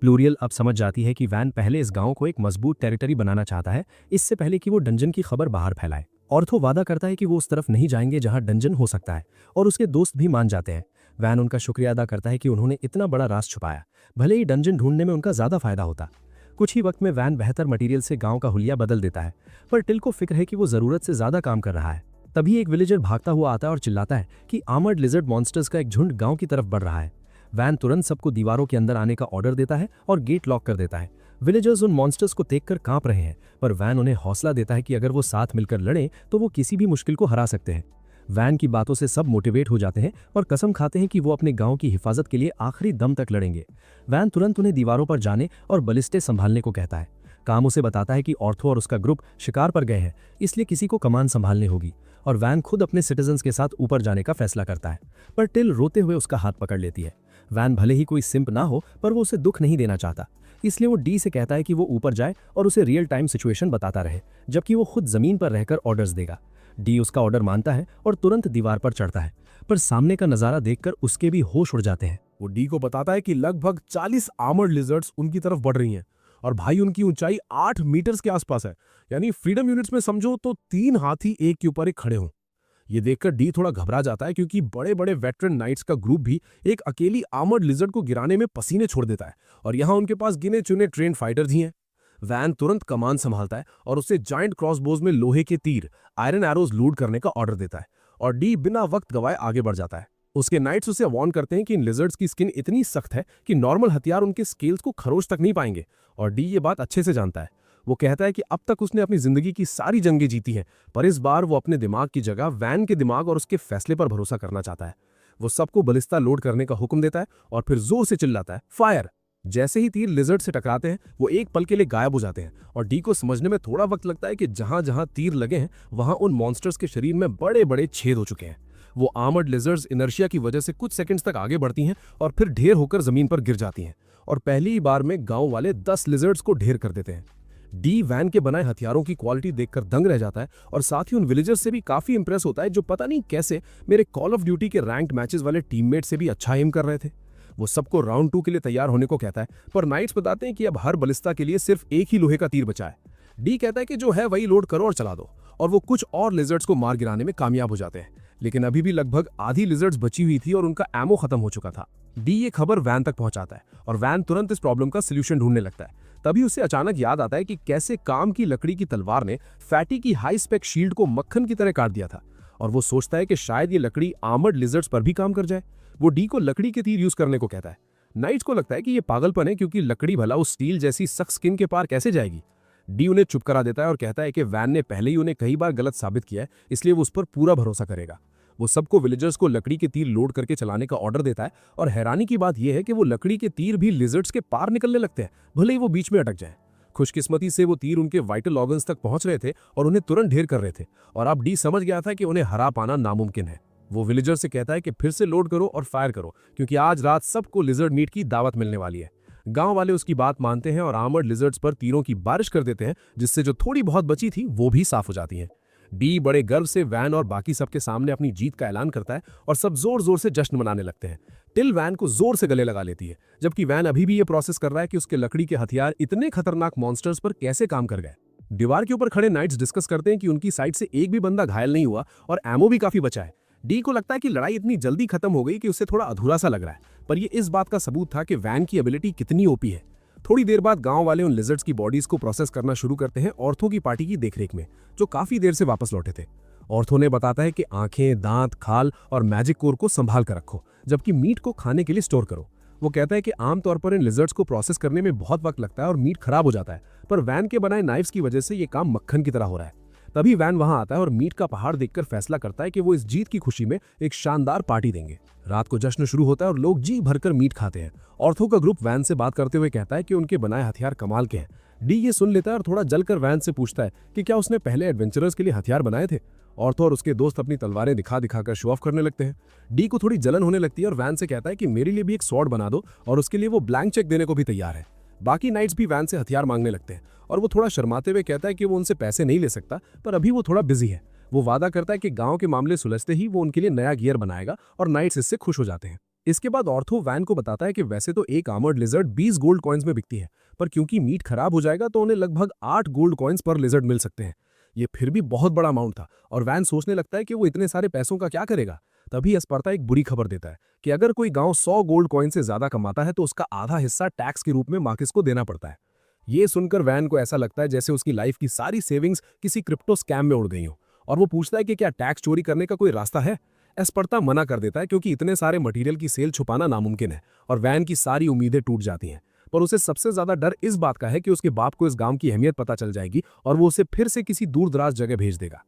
B: प्लूरियल अब समझ जाती है कि वैन पहले इस गांव को एक मजबूत टेरिटरी बनाना चाहता है, इससे पहले कि वो डंजन की खबर बाहर फैलाए। ऑर्थो वादा करता है कि वो उस तरफ नहीं जाएंगे जहां डंजन हो सकता है और उसके दोस्त भी मान जाते हैं। वैन उनका शुक्रिया अदा करता है कि उन्होंने इतना बड़ा राज छुपाया, भले ही डंजन ढूंढने में उनका ज्यादा फायदा होता। कुछ ही वक्त में वैन बेहतर मटेरियल से गांव का हुलिया बदल देता है, पर टिल को फिक्र है कि वो जरूरत से ज्यादा काम कर रहा है। तभी एक विलेजर भागता हुआ आता है और चिल्लाता है कि आर्मर्ड लिजर्ड मॉन्स्टर्स का एक झुंड गांव की तरफ बढ़ रहा है। वैन तुरंत सबको दीवारों के अंदर आने का ऑर्डर देता है और गेट लॉक कर देता है। विलेजर्स उन मॉन्स्टर्स को देखकर कांप रहे हैं, पर वैन उन्हें हौसला देता है कि अगर वो साथ मिलकर लड़ें तो वो किसी भी मुश्किल को हरा सकते हैं। वैन की बातों से सब मोटिवेट हो जाते हैं और कसम खाते हैं कि वो अपने गांव की हिफाजत के लिए आखिरी दम तक लड़ेंगे। वैन तुरंत उन्हें दीवारों पर जाने और बलिस्टे संभालने को कहता है। काम उसे बताता है कि ऑर्थो और उसका ग्रुप शिकार पर गए हैं, इसलिए किसी को कमान संभालने होगी, और वैन खुद अपने सिटीजन्स के साथ ऊपर जाने का फैसला करता है। पर टिल रोते हुए उसका हाथ पकड़ लेती है। वैन भले ही कोई सिंप ना हो, पर वो उसे दुख नहीं देना चाहता, इसलिए वो डी से कहता है कि वो ऊपर जाए और उसे रियल टाइम सिचुएशन बताता रहे, जबकि वो खुद जमीन पर रहकर ऑर्डर्स देगा। डी उसका ऑर्डर मानता है और तुरंत दीवार पर चढ़ता है, पर सामने का नजारा देखकर उसके भी होश उड़ जाते हैं।
A: वो डी को बताता है कि लगभग 40 आर्मर्ड लिजर्ड्स उनकी तरफ बढ़ रही हैं और भाई उनकी ऊंचाई 8 मीटर्स के आसपास है, यानी फ्रीडम यूनिट्स में समझो तो 3 हाथी एक के ऊपर एक खड़े हों। ये देखकर डी थोड़ा घबरा जाता है, क्योंकि बड़े बड़े वेटरन नाइट्स का ग्रुप भी एक अकेली आर्मर्ड लिजर्ड को गिराने में पसीने छोड़ देता है, और यहाँ उनके पास गिने चुने ट्रेन फाइटर्स ही हैं। वैन तुरंत कमान संभालता है और उसे जायंट क्रॉसबोज में लोहे के तीर आयरन एरोज लोड करने का ऑर्डर देता है, और डी बिना वक्त गवाए आगे बढ़ जाता है। उसके नाइट्स उसे वार्न करते हैं कि इन लिजर्ड्स की स्किन इतनी सख्त है कि नॉर्मल हथियार उनके स्केल्स को खरोच तक नहीं पाएंगे, और डी ये बात अच्छे से जानता है। वो कहता है कि अब तक उसने अपनी जिंदगी की सारी जंगें जीती हैं, पर इस बार वो अपने दिमाग की जगह वैन के दिमाग और उसके फैसले पर भरोसा करना चाहता है। वो सबको बलिस्ता लोड करने का हुक्म देता है और फिर जोर से चिल्लाता है, फायर। जैसे ही तीर लिजर्ड से टकराते हैं, वो एक पल के लिए गायब हो जाते हैं, और डी को समझने में थोड़ा वक्त लगता है कि जहां जहां तीर लगे हैं वहां उन मॉन्स्टर्स के शरीर में बड़े बड़े छेद हो चुके हैं। वो आर्मर्ड लिजर्ड्स इनर्शिया की वजह से कुछ सेकंड्स तक आगे बढ़ती हैं और फिर ढेर होकर जमीन पर गिर जाती हैं, और पहली ही बार में गांव वाले 10 लिजर्ड्स को ढेर कर देते हैं। डी वैन के बनाए हथियारों की क्वालिटी देखकर दंग रह जाता है, और साथ ही उन विलेजर्स से भी काफी इंप्रेस होता है, जो पता नहीं कैसे मेरे कॉल ऑफ ड्यूटी के रैंक्ड मैचेस वाले टीममेट से भी अच्छा एम कर रहे थे। वो सबको राउंड 2 के लिए तैयार होने को कहता है, पर नाइट्स बताते हैं कि अब हर बलिस्ता के लिए सिर्फ एक ही लोहे का तीर बचा है। डी कहता है कि जो है वही लोड करो और चला दो, और वो कुछ और लिजर्ड्स को मार गिराने में कामयाब हो जाते हैं, लेकिन अभी भी लगभग आधी लिजर्ड्स बची हुई थी और उनका एमो खत्म हो चुका था। डी ये खबर वैन तक पहुंचाता है और वैन तुरंत इस प्रॉब्लम का सोल्यूशन ढूंढने लगता है। तभी उसे अचानक याद आता है कि कैसे काम की लकड़ी की तलवार ने फैटी की हाई स्पेक शील्ड को मक्खन की तरह काट दिया था, और वो सोचता है कि शायद ये लकड़ी आर्मर्ड लिजर्ड्स पर भी काम कर जाए। वो डी को लकड़ी के तीर यूज करने को कहता है। नाइट्स को लगता है कि ये पागलपन है, क्योंकि लकड़ी भला उस स्टील जैसी सख्त स्किन के पार कैसे जाएगी। डी उन्हें चुप करा देता है और कहता है कि वैन ने पहले ही उन्हें कई बार गलत साबित किया है, इसलिए वो उस पर पूरा भरोसा करेगा। वो सबको विलेजर्स को लकड़ी के तीर लोड करके चलाने का ऑर्डर देता है, और हैरानी की बात यह है कि वो लकड़ी के तीर भी लिजर्ड्स के पार निकलने लगते हैं, भले ही वो बीच में अटक जाए। खुशकिस्मती से वो तीर उनके वाइटल ऑर्गन्स तक पहुंच रहे थे और उन्हें तुरंत ढेर कर रहे थे, और अब डी समझ गया था कि उन्हें हरा पाना नामुमकिन है। वो विलेजर से कहता है कि फिर से लोड करो और फायर करो, क्योंकि आज रात सबको लिजर्ड मीट की दावत मिलने वाली है। गांव वाले उसकी बात मानते हैं और आर्मर्ड लिजर्ड्स पर तीरों की बारिश कर देते हैं, जिससे जो थोड़ी बहुत बची थी वो भी साफ हो जाती हैं। डी बड़े गर्व से वैन और बाकी सबके सामने अपनी जीत का ऐलान करता है, और सब जोर जोर से जश्न मनाने लगते हैं। टिल वैन को जोर से गले लगा लेती है, जबकि वैन अभी भी ये प्रोसेस कर रहा है कि उसके लकड़ी के हथियार इतने खतरनाक मॉन्स्टर्स पर कैसे काम कर गए। दीवार के ऊपर खड़े नाइट्स डिस्कस करते हैं कि उनकी साइड से एक भी बंदा घायल नहीं हुआ और एमो भी काफी बचा है,
B: डी को लगता है कि लड़ाई इतनी जल्दी खत्म हो गई कि उसे थोड़ा अधूरा सा लग रहा है, पर ये इस बात का सबूत था कि वैन की एबिलिटी कितनी ओपी है। थोड़ी देर बाद गांव वाले उन लिजर्ड्स की बॉडीज को प्रोसेस करना शुरू करते हैं ऑर्थो की पार्टी की देखरेख में, जो काफी देर से वापस लौटे थे। ऑर्थो ने बताता है कि आंखें, दांत, खाल और मैजिक कोर को संभाल कर रखो, जबकि मीट को खाने के लिए स्टोर करो। वो कहता है कि आमतौर पर इन लिजर्ड्स को प्रोसेस करने में बहुत वक्त लगता है और मीट खराब हो जाता है, पर वैन के बनाए नाइफ्स की वजह से ये काम मक्खन की तरह हो रहा है। तभी वैन वहां आता है और मीट का पहाड़ देखकर फैसला करता है कि वो इस जीत की खुशी में एक शानदार पार्टी देंगे। रात को जश्न शुरू होता है और लोग जी भरकर मीट खाते हैं। ऑर्थो का ग्रुप वैन से बात करते हुए कहता है कि उनके बनाए हथियार कमाल के हैं। डी ये सुन लेता है और थोड़ा जलकर वैन से पूछता है कि क्या उसने पहले एडवेंचरर्स के लिए हथियार बनाए थे। ऑर्थो और उसके दोस्त अपनी तलवारें दिखा दिखाकर शो ऑफ करने लगते हैं। डी को थोड़ी जलन होने लगती है और वैन से कहता है कि मेरे लिए भी एक स्वॉर्ड बना दो, और उसके लिए वो ब्लैंक चेक देने को भी तैयार है। बाकी नाइट्स भी वैन से हथियार मांगने लगते हैं और वो थोड़ा शर्माते हुए कहता है कि वो उनसे पैसे नहीं ले सकता, पर अभी वो थोड़ा बिजी है। वो वादा करता है कि गांव के मामले सुलझते ही वो उनके लिए नया गियर बनाएगा और नाइट्स इससे खुश हो जाते हैं। इसके बाद ऑर्थो वैन को बताता है कि वैसे तो एक आर्मर्ड लिजर्ड 20 गोल्ड कॉइन्स में बिकती है, पर क्योंकि मीट खराब हो जाएगा तो उन्हें लगभग 8 गोल्ड कॉइन्स पर लिजर्ड मिल सकते हैं। ये फिर भी बहुत बड़ा अमाउंट था और वैन सोचने लगता है कि वो इतने सारे पैसों का क्या करेगा। तभी एस्पार्टा एक बुरी खबर देता है कि अगर कोई गांव 100 गोल्ड कॉइन से ज्यादा कमाता है तो उसका आधा हिस्सा टैक्स के रूप में मार्किस को देना पड़ता है। ये सुनकर वैन को ऐसा लगता है जैसे उसकी लाइफ की सारी सेविंग्स किसी क्रिप्टो स्कैम में उड़ गई हो, और वो पूछता है कि क्या टैक्स चोरी करने का कोई रास्ता है। एस्पार्टा मना कर देता है क्योंकि इतने सारे मटेरियल की सेल छुपाना नामुमकिन है और वैन की सारी उम्मीदें टूट जाती हैं। पर उसे सबसे ज्यादा डर इस बात का है कि उसके बाप को इस गांव की अहमियत पता चल जाएगी और वो उसे फिर से किसी दूर दराज जगह भेज देगा।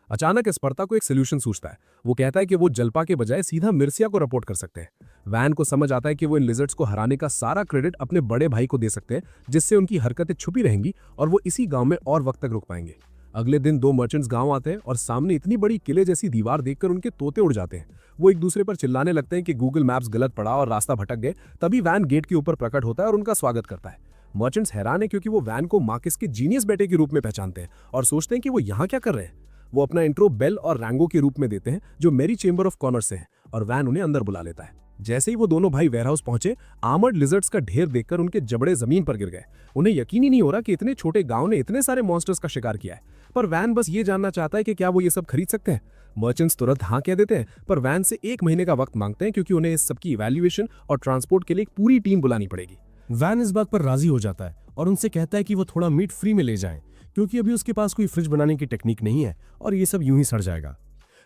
B: अचानक एस्पार्टा को एक सोल्यूशन सूझता है। वो कहता है कि वो जलपा के बजाय सीधा मिर्सिया को रिपोर्ट कर सकते हैं। वैन को समझ आता है कि वो इन लिजर्ड्स को हराने का सारा क्रेडिट अपने बड़े भाई को दे सकते हैं, जिससे उनकी हरकतें छुपी रहेंगी और वो इसी गांव में और वक्त तक रुक पाएंगे। अगले दिन 2 मर्चेंट्स गांव आते हैं और सामने इतनी बड़ी किले जैसी दीवार देखकर उनके तोते उड़ जाते हैं। वो एक दूसरे पर चिल्लाने लगते हैं कि गूगल मैप्स गलत पड़ा और रास्ता भटक गए। तभी वैन गेट के ऊपर प्रकट होता है और उनका स्वागत करता है। मर्चेंट्स हैरान है क्योंकि वो वैन को मार्किस के जीनियस बेटे के रूप में पहचानते हैं और सोचते हैं कि वो यहाँ क्या कर रहे हैं। वो अपना इंट्रो बेल और रैंगो के रूप में देते हैं, जो मेरी चेंबर ऑफ कॉमर्स से है, और वैन उन्हें अंदर बुला लेता है। जैसे ही वो दोनों भाई वेयरहाउस पहुंचे, आर्मर्ड लिजर्ड्स का ढेर देखकर उनके जबड़े जमीन पर गिर गए। उन्हें यकीन ही नहीं हो रहा कि इतने छोटे गांव ने इतने सारे मॉन्स्टर्स का शिकार किया है। पर वैन बस ये जानना चाहता है कि क्या वो ये सब खरीद सकते हैं। मर्चेंट्स तुरंत हाँ कह देते हैं, पर वैन से 1 महीने का वक्त मांगते हैं क्योंकि उन्हें इस सब की इवैल्यूएशन और ट्रांसपोर्ट के लिए एक पूरी टीम बुलानी पड़ेगी।
A: वैन इस बात पर राजी हो जाता है और उनसे कहता है कि वो थोड़ा मीट फ्री में ले जाएं, क्योंकि अभी उसके पास कोई फ्रिज बनाने की टेक्निक नहीं है और ये सब यूं ही सड़ जाएगा।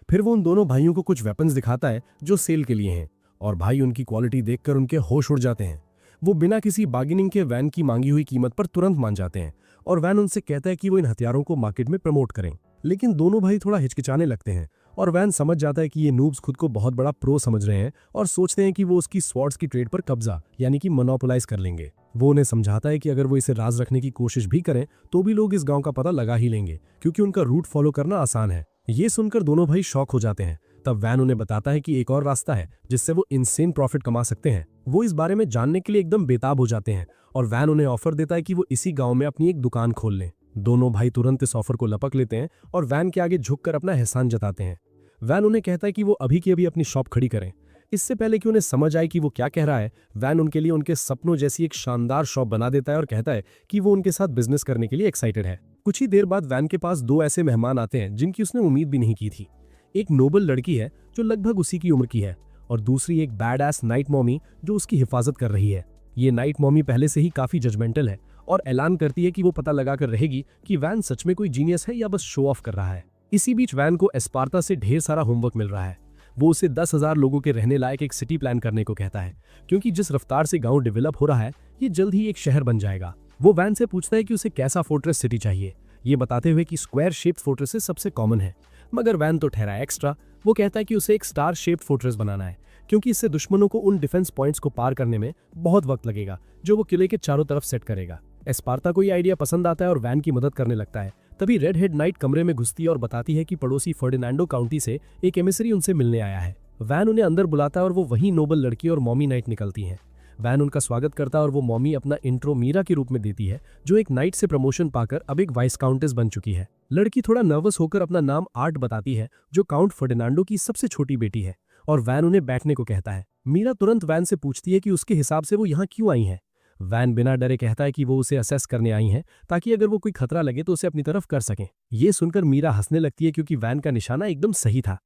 A: फिर वो उन दोनों भाइयों को कुछ वेपन्स दिखाता है जो सेल के लिए हैं, और भाई उनकी क्वालिटी देखकर उनके होश उड़ जाते हैं। वो बिना किसी बार्गेनिंग के वैन की मांगी हुई कीमत पर तुरंत मान जाते हैं और वैन उनसे कहता है कि वो इन हथियारों को मार्केट में प्रमोट करें। लेकिन दोनों भाई थोड़ा हिचकिचाने लगते हैं और वैन समझ जाता है कि ये नूब्स खुद को बहुत बड़ा प्रो समझ रहे हैं और सोचते हैं कि वो उसकी स्वॉर्ड्स की ट्रेड पर कब्जा यानी कि मोनोपोलाइज कर लेंगे। वो उन्हें समझाता है कि अगर वो इसे राज रखने की कोशिश भी करें तो भी लोग इस गांव का पता लगा ही लेंगे, क्योंकि उनका रूट फॉलो करना आसान है। ये सुनकर दोनों भाई शॉक हो जाते हैं। तब वैन उन्हें बताता है कि एक और रास्ता है जिससे वो इनसेन प्रॉफिट कमा सकते हैं। वो इस बारे में जानने के लिए एकदम बेताब हो जाते हैं और वैन उन्हें ऑफर देता है कि वो इसी गांव में अपनी एक दुकान खोल लें। दोनों भाई तुरंत इस ऑफर को लपक लेते हैं और वैन के आगे झुककर अपना एहसान जताते हैं। वैन उन्हें कहता है कि वो अभी की अभी अपनी शॉप खड़ी करें। इससे पहले कि उन्हें समझ आए कि वो क्या कह रहा है, वैन उनके लिए उनके सपनों जैसी एक शानदार शॉप बना देता है और कहता है कि वो उनके साथ बिजनेस करने के लिए एक्साइटेड है। कुछ ही देर बाद वैन के पास 2 ऐसे मेहमान आते हैं जिनकी उसने उम्मीद भी नहीं की थी। एक नोबल लड़की है जो लगभग उसी की उम्र की है, और दूसरी एक बैड एस नाइट मॉमी जो उसकी हिफाजत कर रही है। ये नाइट मॉमी पहले से ही काफी जजमेंटल है और ऐलान करती है कि वो पता लगा कर रहेगी कि वैन सच में कोई जीनियस है या बस शो ऑफ कर रहा है। इसी बीच वैन को एस्पार्टा से ढेर सारा होमवर्क मिल रहा है। वो उसे 10,000 लोगों के रहने लायक एक सिटी प्लान करने को कहता है, क्योंकि जिस रफ्तार से गांव डेवलप हो रहा है ये जल्द ही एक शहर बन जाएगा। वो वैन से पूछता है कि उसे कैसा फोर्ट्रेस सिटी चाहिए, ये बताते हुए कि स्क्वायर शेप्ड फोर्ट्रेसेस सबसे कॉमन है। मगर वैन तो ठहरा एक्स्ट्रा। वो कहता है कि उसे एक स्टार शेप्ड फोर्ट्रेस बनाना है, क्योंकि इससे दुश्मनों को उन डिफेंस पॉइंट्स को पार करने में बहुत वक्त लगेगा जो वो किले के चारों तरफ सेट करेगा। एस्पार्टा को ये आइडिया पसंद आता है और वैन की मदद करने लगता है। तभी रेड हेड नाइट कमरे में घुसती है और बताती है कि पड़ोसी फर्डिनांडो काउंटी से एक एमिसरी उनसे मिलने आया है। वैन उन्हें अंदर बुलाता है और वो वही नोबल लड़की और मॉमी नाइट निकलती हैं। वैन उनका स्वागत करता है और वो मॉमी अपना इंट्रो मीरा के रूप में देती है, जो एक नाइट से प्रमोशन पाकर अब एक वाइस काउंटेस बन चुकी है। लड़की थोड़ा नर्वस होकर अपना नाम आर्ट बताती है, जो काउंट फर्डिनांडो की सबसे छोटी बेटी है, और वैन उन्हें बैठने को कहता है। मीरा तुरंत वैन से पूछती है कि उसके हिसाब से वो यहाँ क्यों आई है। वैन बिना डरे कहता है कि वो उसे असेस करने आई हैं, ताकि अगर वो कोई खतरा लगे तो उसे अपनी तरफ कर सकें। ये सुनकर मीरा हंसने लगती है क्योंकि वैन का निशाना एकदम सही था।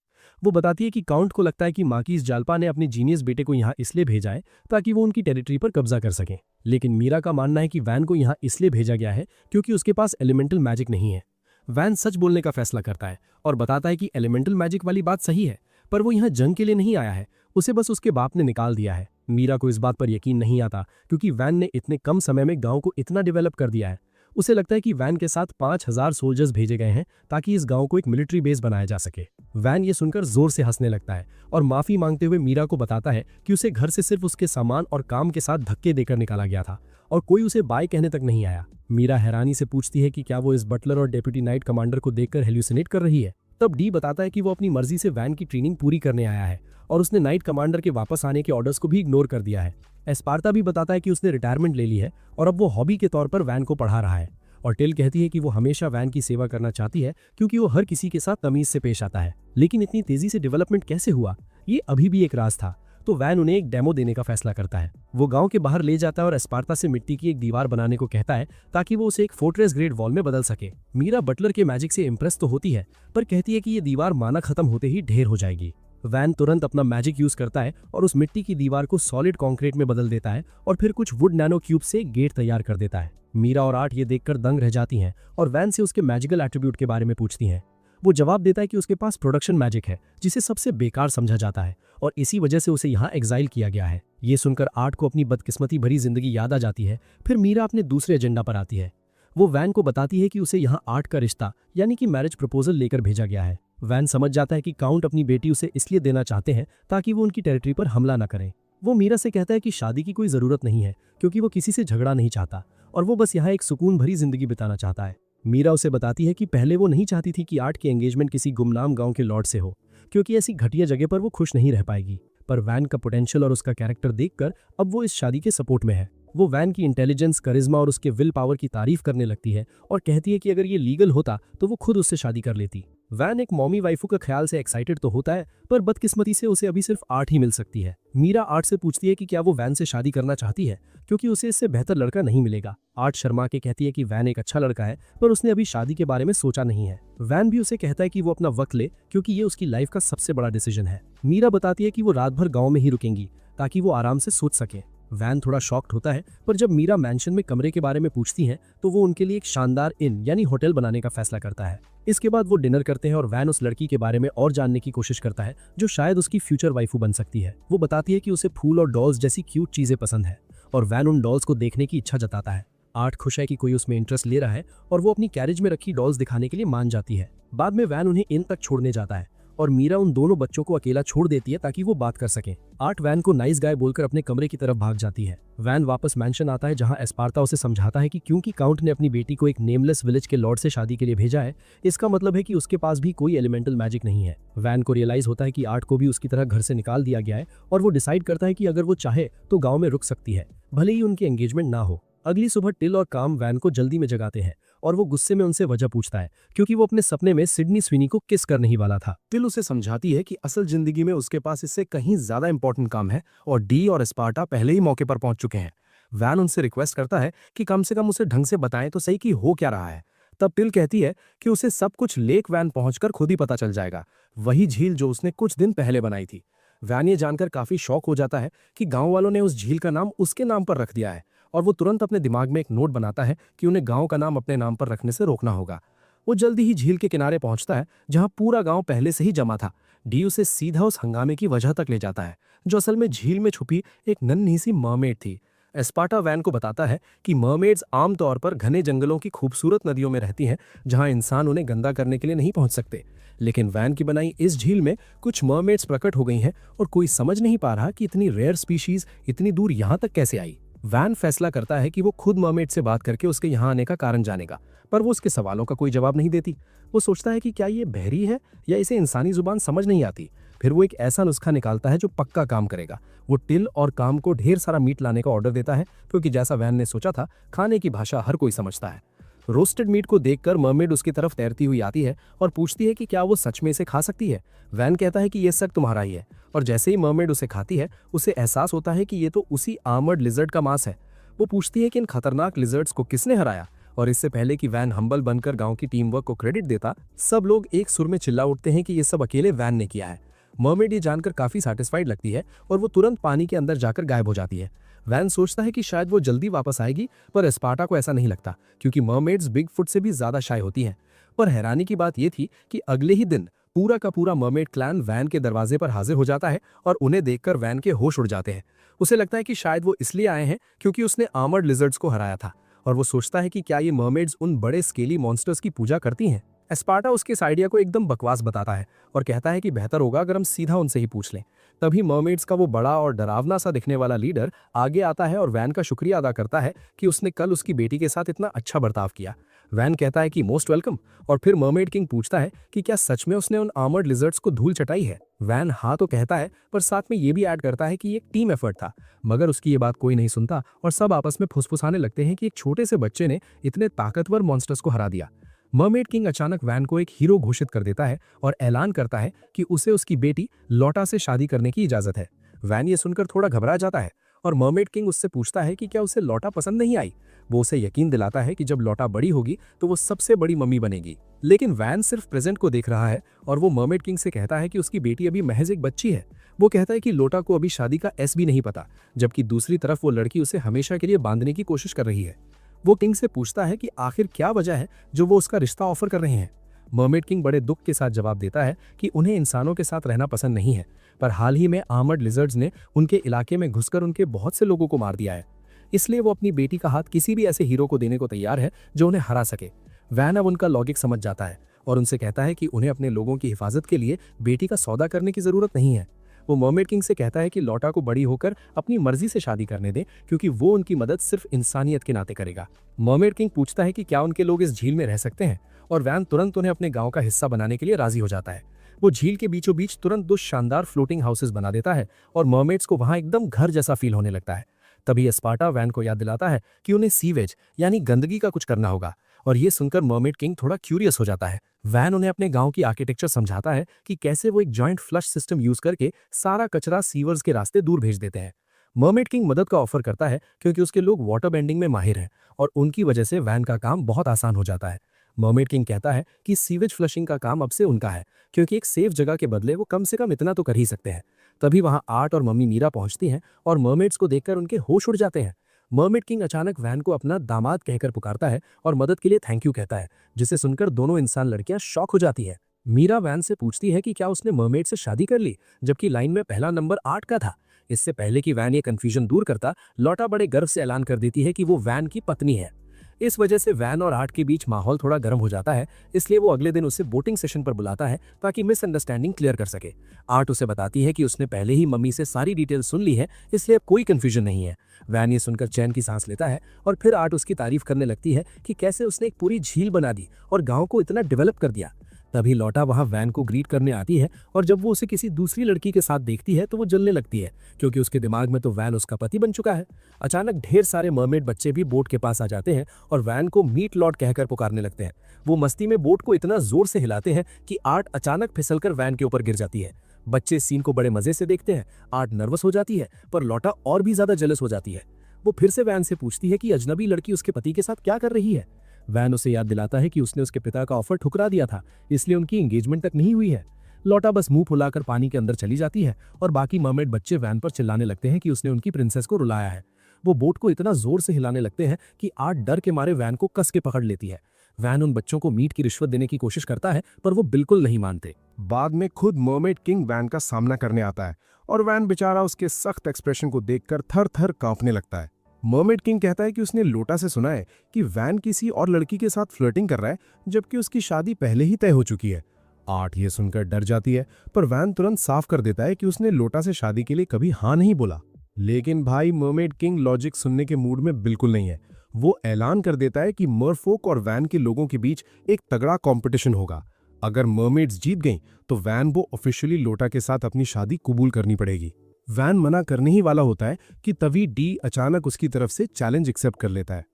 B: वो बताती है कि काउंट को लगता है कि मार्किस जाल्पा ने अपने जीनियस बेटे को यहाँ इसलिए भेजा है ताकि वो उनकी टेरिटरी पर कब्जा कर सकें। लेकिन मीरा का मानना है कि वैन को यहाँ इसलिए भेजा गया है क्योंकि उसके पास एलिमेंटल मैजिक नहीं है। वैन सच बोलने का फैसला करता है और बताता है कि एलिमेंटल मैजिक वाली बात सही है, पर वो यहाँ जंग के लिए नहीं आया है, उसे बस उसके बाप ने निकाल दिया है। मीरा को इस बात पर यकीन नहीं आता क्योंकि वैन ने इतने कम समय में गांव को इतना डेवलप कर दिया है। उसे लगता है कि वैन के साथ 5000 सोल्जर्स भेजे गए हैं ताकि इस गांव को एक मिलिट्री बेस बनाया जा सके। वैन ये सुनकर जोर से हंसने लगता है और माफी मांगते हुए मीरा को बताता है कि उसे घर से सिर्फ उसके सामान और काम के साथ धक्के देकर निकाला गया था और कोई उसे बाय कहने तक नहीं आया। मीरा हैरानी से पूछती है कि क्या वो इस बटलर और डेप्यूटी नाइट कमांडर को देखकर हेल्यूसिनेट कर रही है। तब डी बताता है कि वो अपनी मर्जी से वैन की ट्रेनिंग पूरी करने आया है और उसने नाइट कमांडर के वापस आने के ऑर्डर्स को भी इग्नोर कर दिया है। एस्पार्टा भी बताता है कि उसने रिटायरमेंट ले ली है और अब वो हॉबी के तौर पर वैन को पढ़ा रहा है। और टिल कहती है कि वो हमेशा वैन की सेवा करना चाहती है क्योंकि वो हर किसी के साथ तमीज से पेश आता है। लेकिन इतनी तेजी से डेवलपमेंट कैसे हुआ, ये अभी भी एक राज था। तो वैन उन्हें एक डेमो देने का फैसला करता है। वो गांव के बाहर ले जाता है और एस्पार्टा से मिट्टी की एक दीवार बनाने को कहता है ताकि वो उसे एक फोर्ट्रेस ग्रेड वॉल में बदल सके। मीरा बटलर के मैजिक से इंप्रेस तो होती है, पर कहती है कि ये दीवार माना खत्म होते ही ढेर हो जाएगी। वैन तुरंत अपना मैजिक यूज करता है और उस मिट्टी की दीवार को सॉलिड कंक्रीट में बदल देता है और फिर कुछ वुड नैनो क्यूब से गेट तैयार कर देता है। मीरा और आर्ट ये देखकर दंग रह जाती हैं और वैन से उसके मैजिकल एट्रीब्यूट के बारे में पूछती हैं। वो जवाब देता है कि उसके पास प्रोडक्शन मैजिक है जिसे सबसे बेकार समझा जाता है और इसी वजह से उसे यहाँ एग्जाइल किया गया है। ये सुनकर आर्ट को अपनी बदकिस्मती भरी जिंदगी याद आ जाती है। फिर मीरा अपने दूसरे एजेंडा पर आती है। वो वैन को बताती है कि उसे यहाँ आर्ट का रिश्ता यानी कि मैरिज प्रपोजल लेकर भेजा गया है। वैन समझ जाता है कि काउंट अपनी बेटी उसे इसलिए देना चाहते हैं ताकि वो उनकी टेरिटरी पर हमला न करें। वो मीरा से कहता है कि शादी की कोई जरूरत नहीं है क्योंकि वो किसी से झगड़ा नहीं चाहता और वो बस यहाँ एक सुकून भरी जिंदगी बिताना चाहता है। मीरा उसे बताती है कि पहले वो नहीं चाहती थी कि आर्ट की एंगेजमेंट किसी गुमनाम गांव के लॉर्ड से हो क्योंकि ऐसी घटिया जगह पर वो खुश नहीं रह पाएगी, पर वैन का पोटेंशियल और उसका कैरेक्टर देखकर अब वो इस शादी के सपोर्ट में है। वो वैन की इंटेलिजेंस, करिश्मा और उसके विल पावर की तारीफ करने लगती है और कहती है कि अगर ये लीगल होता तो वो खुद उससे शादी कर लेती। वैन एक मॉमी वाइफू का ख्याल से एक्साइटेड तो होता है, पर बदकिस्मती से उसे अभी सिर्फ आर्ट ही मिल सकती है। मीरा आर्ट से पूछती है कि क्या वो वैन से शादी करना चाहती है क्योंकि उसे इससे बेहतर लड़का नहीं मिलेगा। आर्ट शर्मा के कहती है कि वैन एक अच्छा लड़का है, पर उसने अभी शादी के बारे में सोचा नहीं है। वैन भी उसे कहता है कि वो अपना वक्त ले क्योंकि ये उसकी लाइफ का सबसे बड़ा डिसीजन है। मीरा बताती है कि वो रात भर गाँव में ही रुकेंगी ताकि वो आराम से सोच सके। वैन थोड़ा शॉक्ड होता है, पर जब मीरा मैंशन में कमरे के बारे में पूछती हैं तो वो उनके लिए एक शानदार इन यानी होटल बनाने का फैसला करता है। इसके बाद वो डिनर करते हैं और वैन उस लड़की के बारे में और जानने की कोशिश करता है जो शायद उसकी फ्यूचर वाइफू बन सकती है। वो बताती है कि उसे फूल और डॉल्स जैसी क्यूट चीजें पसंद है और वैन उन डॉल्स को देखने की इच्छा जताता है। आर्ट खुश है कि कोई उसमें इंटरेस्ट ले रहा है और वो अपनी कैरेज में रखी डॉल्स दिखाने के लिए मान जाती है। बाद में वैन उन्हें इन तक छोड़ने जाता है और मीरा उन दोनों बच्चों को अकेला छोड़ देती है ताकि वो बात कर सकें। आर्ट वैन को नाइस गाय बोलकर अपने कमरे की तरफ भाग जाती है। वैन वापस मैंशन आता है जहां एस्पार्टा उसे समझाता है कि क्योंकि काउंट ने अपनी बेटी को एक नेमलेस विलेज के लॉर्ड से शादी के लिए भेजा है, इसका मतलब है कि उसके पास भी कोई एलिमेंटल मैजिक नहीं है। वैन को रियलाइज होता है कि आर्ट को भी उसकी तरह घर से निकाल दिया गया है और वो डिसाइड करता है कि अगर वो चाहे तो गाँव में रुक सकती है, भले ही उनकी एंगेजमेंट ना हो। अगली सुबह टिल और काम वैन को जल्दी में जगाते हैं और वो गुस्से में उनसे वजह पूछता है क्योंकि वो अपने सपने में सिडनी स्विनी को किस करने ही वाला था।
A: टिल उसे समझाती है कि असल जिंदगी में उसके पास इससे कहीं ज्यादा इंपॉर्टेंट काम है और डी और एस्पार्टा पहले ही मौके पर पहुंच चुके हैं। वैन उनसे रिक्वेस्ट करता है कि कम से कम उसे ढंग से बताएं तो सही कि हो क्या रहा है। तब टिल कहती है कि उसे सब कुछ लेक वैन पहुंचकर खुद ही पता चल जाएगा, वही झील जो उसने कुछ दिन पहले बनाई थी। वैन ये जानकर काफी शॉक हो जाता है कि गांव वालों ने उस झील का नाम उसके नाम पर रख दिया है और वो तुरंत अपने दिमाग में एक नोट बनाता है कि उन्हें गांव का नाम अपने नाम पर रखने से रोकना होगा। वो जल्दी ही झील के किनारे पहुंचता है जहां पूरा गांव पहले से ही जमा था। डी उसे सीधा उस हंगामे की वजह तक ले जाता है जो असल में झील में छुपी एक नन्ही सी मरमेड थी। एस्पार्टा वैन को बताता है कि मरमेड्स आमतौर पर घने जंगलों की खूबसूरत नदियों में रहती हैं जहां इंसान उन्हें गंदा करने के लिए नहीं पहुंच सकते, लेकिन वैन की बनाई इस झील में कुछ मरमेड्स प्रकट हो गई हैं और कोई समझ नहीं पा रहा कि इतनी रेयर स्पीशीज इतनी दूर यहां तक कैसे आई। वैन फैसला करता है कि वो खुद मरमेड से बात करके उसके यहाँ आने का कारण जानेगा, पर वो उसके सवालों का कोई जवाब नहीं देती। वो सोचता है कि क्या ये बहरी है या इसे इंसानी जुबान समझ नहीं आती। फिर वो एक ऐसा नुस्खा निकालता है जो पक्का काम करेगा। वो टिल और काम को ढेर सारा मीट लाने का ऑर्डर देता है क्योंकि जैसा वैन ने सोचा था, खाने की भाषा हर कोई समझता है। रोस्टेड मीट को देखकर मरमेड उसकी तरफ तैरती हुई आती है और पूछती है कि क्या वो सच में इसे खा सकती है। वैन कहता है कि ये शक तुम्हारा ही है, और जैसे ही मरमेड उसे खाती है उसे एहसास होता है कि ये तो उसी आर्मर्ड लिजर्ड का मांस है। वो पूछती है कि इन खतरनाक लिजर्ड्स को किसने हराया।
B: और इससे पहले कि वैन हम्बल बनकर गांव की टीम वर्क को क्रेडिट देता, सब लोग एक सुर में चिल्ला उठते हैं कि ये सब अकेले वैन ने किया है। मर्मेड ये जानकर काफी सैटिस्फाइड लगती है और वो तुरंत पानी के अंदर जाकर गायब हो जाती है। वैन सोचता है कि शायद वो जल्दी वापस आएगी, पर एस्पार्टा को ऐसा नहीं लगता क्योंकि मर्मेड्स बिगफुट से भी ज्यादा शाय होती हैं। पर हैरानी की बात यह थी कि अगले ही दिन पूरा का पूरा मर्मेड क्लैन वैन के दरवाजे पर हाजिर हो जाता है और उन्हें देखकर वैन के होश उड़ जाते हैं। उसे लगता है कि शायद वो इसलिए आए हैं क्योंकि उसने आर्मर्ड लिजर्ड्स को हराया था, और वो सोचता है कि क्या ये मर्मेड्स उन बड़े स्केली मॉन्स्टर्स की पूजा करती हैं। एस्पार्टा उसके इस आइडिया को एकदम बकवास बताता है और कहता है कि बेहतर होगा अगर हम सीधा उनसे ही पूछ लें। तभी मर्मेड्स का वो बड़ा और डरावना सा दिखने वाला लीडर आगे आता है और वैन का शुक्रिया अदा करता है कि उसने कल उसकी बेटी के साथ इतना अच्छा बर्ताव किया। वैन कहता है कि मोस्ट वेलकम, और फिर मर्मेड किंग पूछता है कि क्या सच में उसने उन आर्मर्ड लिजर्ड्स को धूल चटाई है। वैन हाँ तो कहता है, पर साथ में ये भी ऐड करता है कि ये एक टीम एफर्ट था, मगर उसकी ये बात कोई नहीं सुनता और सब आपस में फुसफुसाने लगते हैं कि एक छोटे से बच्चे ने इतने ताकतवर मॉन्स्टर्स को हरा दिया। मर्मेड किंग अचानक वैन को एक हीरो घोषित कर देता है और ऐलान करता है कि उसे उसकी बेटी लोटा से शादी करने की इजाजत है। वैन ये सुनकर थोड़ा घबरा जाता है और मर्मेड किंग उससे पूछता है कि क्या उसे लोटा पसंद नहीं आई। वो उसे यकीन दिलाता है कि जब लोटा बड़ी होगी तो वो सबसे बड़ी मम्मी बनेगी। लेकिन वैन सिर्फ प्रेजेंट को देख रहा है और वो मर्मेड किंग से कहता है कि उसकी बेटी अभी महज एक बच्ची है। वो कहता है कि लोटा को अभी शादी का एस भी नहीं पता, जबकि दूसरी तरफ वो लड़की उसे हमेशा के लिए बांधने की कोशिश कर रही है। वो किंग से पूछता है कि आखिर क्या वजह है जो वो उसका रिश्ता ऑफर कर रहे हैं। मर्मेड किंग बड़े दुख के साथ जवाब देता है कि उन्हें इंसानों के साथ रहना पसंद नहीं है, पर हाल ही में आर्मर्ड लिजर्ड्स ने उनके इलाके में घुसकर उनके बहुत से लोगों को मार दिया है, इसलिए वो अपनी बेटी का हाथ किसी भी ऐसे हीरो को देने को तैयार है जो उन्हें हरा सके। वैन अब उनका लॉजिक समझ जाता है और उनसे कहता है कि उन्हें अपने लोगों की हिफाजत के लिए बेटी का सौदा करने की जरूरत नहीं है। वो मर्मेड किंग से कहता है कि लोटा को बड़ी होकर अपनी मर्जी से शादी करने दें क्योंकि वो उनकी मदद सिर्फ इंसानियत के नाते करेगा। मर्मेड किंग पूछता है कि क्या उनके लोग इस झील में रह सकते हैं, और वैन तुरंत उन्हें अपने गांव का हिस्सा बनाने के लिए राजी हो जाता है। वो झील के बीचों बीच तुरंत 2 शानदार फ्लोटिंग हाउसेस बना देता है और मर्मेड्स को वहां एकदम घर जैसा फील होने लगता है। तभी एस्पार्टा वैन को याद दिलाता है कि उन्हें सीवेज यानी गंदगी का कुछ करना होगा, और ये सुनकर मर्मेड किंग थोड़ा क्यूरियस हो जाता है। वैन उन्हें अपने गांव की आर्किटेक्चर समझाता है कि कैसे वो एक जॉइंट फ्लश सिस्टम यूज करके सारा कचरा सीवर्स के रास्ते दूर भेज देते हैं। मर्मेड किंग मदद का ऑफर करता है क्योंकि उसके लोग वाटर बेंडिंग में माहिर हैं और उनकी वजह से वैन का काम बहुत आसान हो जाता है। मर्मेड किंग कहता है कि सीवेज फ्लशिंग का काम अब से उनका है क्योंकि एक सेफ जगह के बदले वो कम से कम इतना तो कर ही सकते हैं। तभी वहां आर्ट और मम्मी मीरा पहुंचती हैं और मर्मेड्स को देखकर उनके होश उड़ जाते हैं। मर्मेड किंग अचानक वैन को अपना दामाद कहकर पुकारता है और मदद के लिए थैंक यू कहता है, जिसे सुनकर दोनों इंसान लड़कियां शॉक हो जाती है। मीरा वैन से पूछती है कि क्या उसने मर्मेड से शादी कर ली, जबकि लाइन में पहला नंबर 8 का था। इससे पहले कि वैन ये कंफ्यूजन दूर करता, लोटा बड़े गर्व से ऐलान कर देती है कि वो वैन की पत्नी है। इस वजह से वैन और आर्ट के बीच माहौल थोड़ा गर्म हो जाता है, इसलिए वो अगले दिन उसे बोटिंग सेशन पर बुलाता है ताकि मिसअंडरस्टैंडिंग क्लियर कर सके। आर्ट उसे बताती है कि उसने पहले ही मम्मी से सारी डिटेल सुन ली है, इसलिए अब कोई कंफ्यूजन नहीं है। वैन ये सुनकर चैन की सांस लेता है और फिर आर्ट उसकी तारीफ करने लगती है कि कैसे उसने एक पूरी झील बना दी और गांव को इतना डेवलप कर दिया। तभी लोटा वहां वैन को ग्रीट करने आती है और जब वो उसे किसी दूसरी लड़की के साथ देखती है तो वो जलने लगती है क्योंकि उसके दिमाग में तो वैन उसका पति बन चुका है। अचानक ढेर सारे मर्मेड बच्चे भी बोट के पास आ जाते हैं और वैन को मीट लॉर्ड कहकर पुकारने लगते हैं। वो मस्ती में बोट को इतना जोर से हिलाते हैं कि आर्ट अचानक फिसलकर वैन के ऊपर गिर जाती है। बच्चे इस सीन को बड़े मजे से देखते हैं। आर्ट नर्वस हो जाती है, पर लोटा और भी ज्यादा जेलस हो जाती है। वो फिर से वैन से पूछती है कि अजनबी लड़की उसके पति के साथ क्या कर रही है। वैन उसे याद दिलाता है कि उसने उसके पिता का ऑफर ठुकरा दिया था, इसलिए उनकी एंगेजमेंट तक नहीं हुई है। लोटा बस मुंह फुलाकर पानी के अंदर चली जाती है और बाकी मर्मेड बच्चे वैन पर चिल्लाने लगते हैं कि उसने उनकी प्रिंसेस को रुलाया है। वो बोट को इतना जोर से हिलाने लगते हैं कि आर्ट डर के मारे वैन को कस के पकड़ लेती है। वैन उन बच्चों को मीट की रिश्वत देने की कोशिश करता है, पर वो बिल्कुल नहीं मानते।
A: बाद में खुद मर्मेड किंग वैन का सामना करने आता है और वैन बेचारा उसके सख्त एक्सप्रेशन को देखकर थर थर कांपने लगता है। मर्मेड किंग कहता है कि उसने लोटा से सुना है कि वैन किसी और लड़की के साथ फ्लर्टिंग कर रहा है, जबकि उसकी शादी पहले ही तय हो चुकी है। आर्ट ये सुनकर डर जाती है, पर वैन तुरंत साफ कर देता है कि उसने लोटा से शादी के लिए कभी हाँ नहीं बोला। लेकिन भाई मर्मेड किंग लॉजिक सुनने के मूड में बिल्कुल नहीं है। वो ऐलान कर देता है कि मरफोक और वैन के लोगों के बीच एक तगड़ा कंपटीशन होगा। अगर मर्मेड्स जीत गईं तो वैन को ऑफिशियली लोटा के साथ अपनी शादी कबूल करनी पड़ेगी। वैन मना करने ही वाला होता है कि तभी डी अचानक उसकी तरफ से चैलेंज एक्सेप्ट कर लेता है।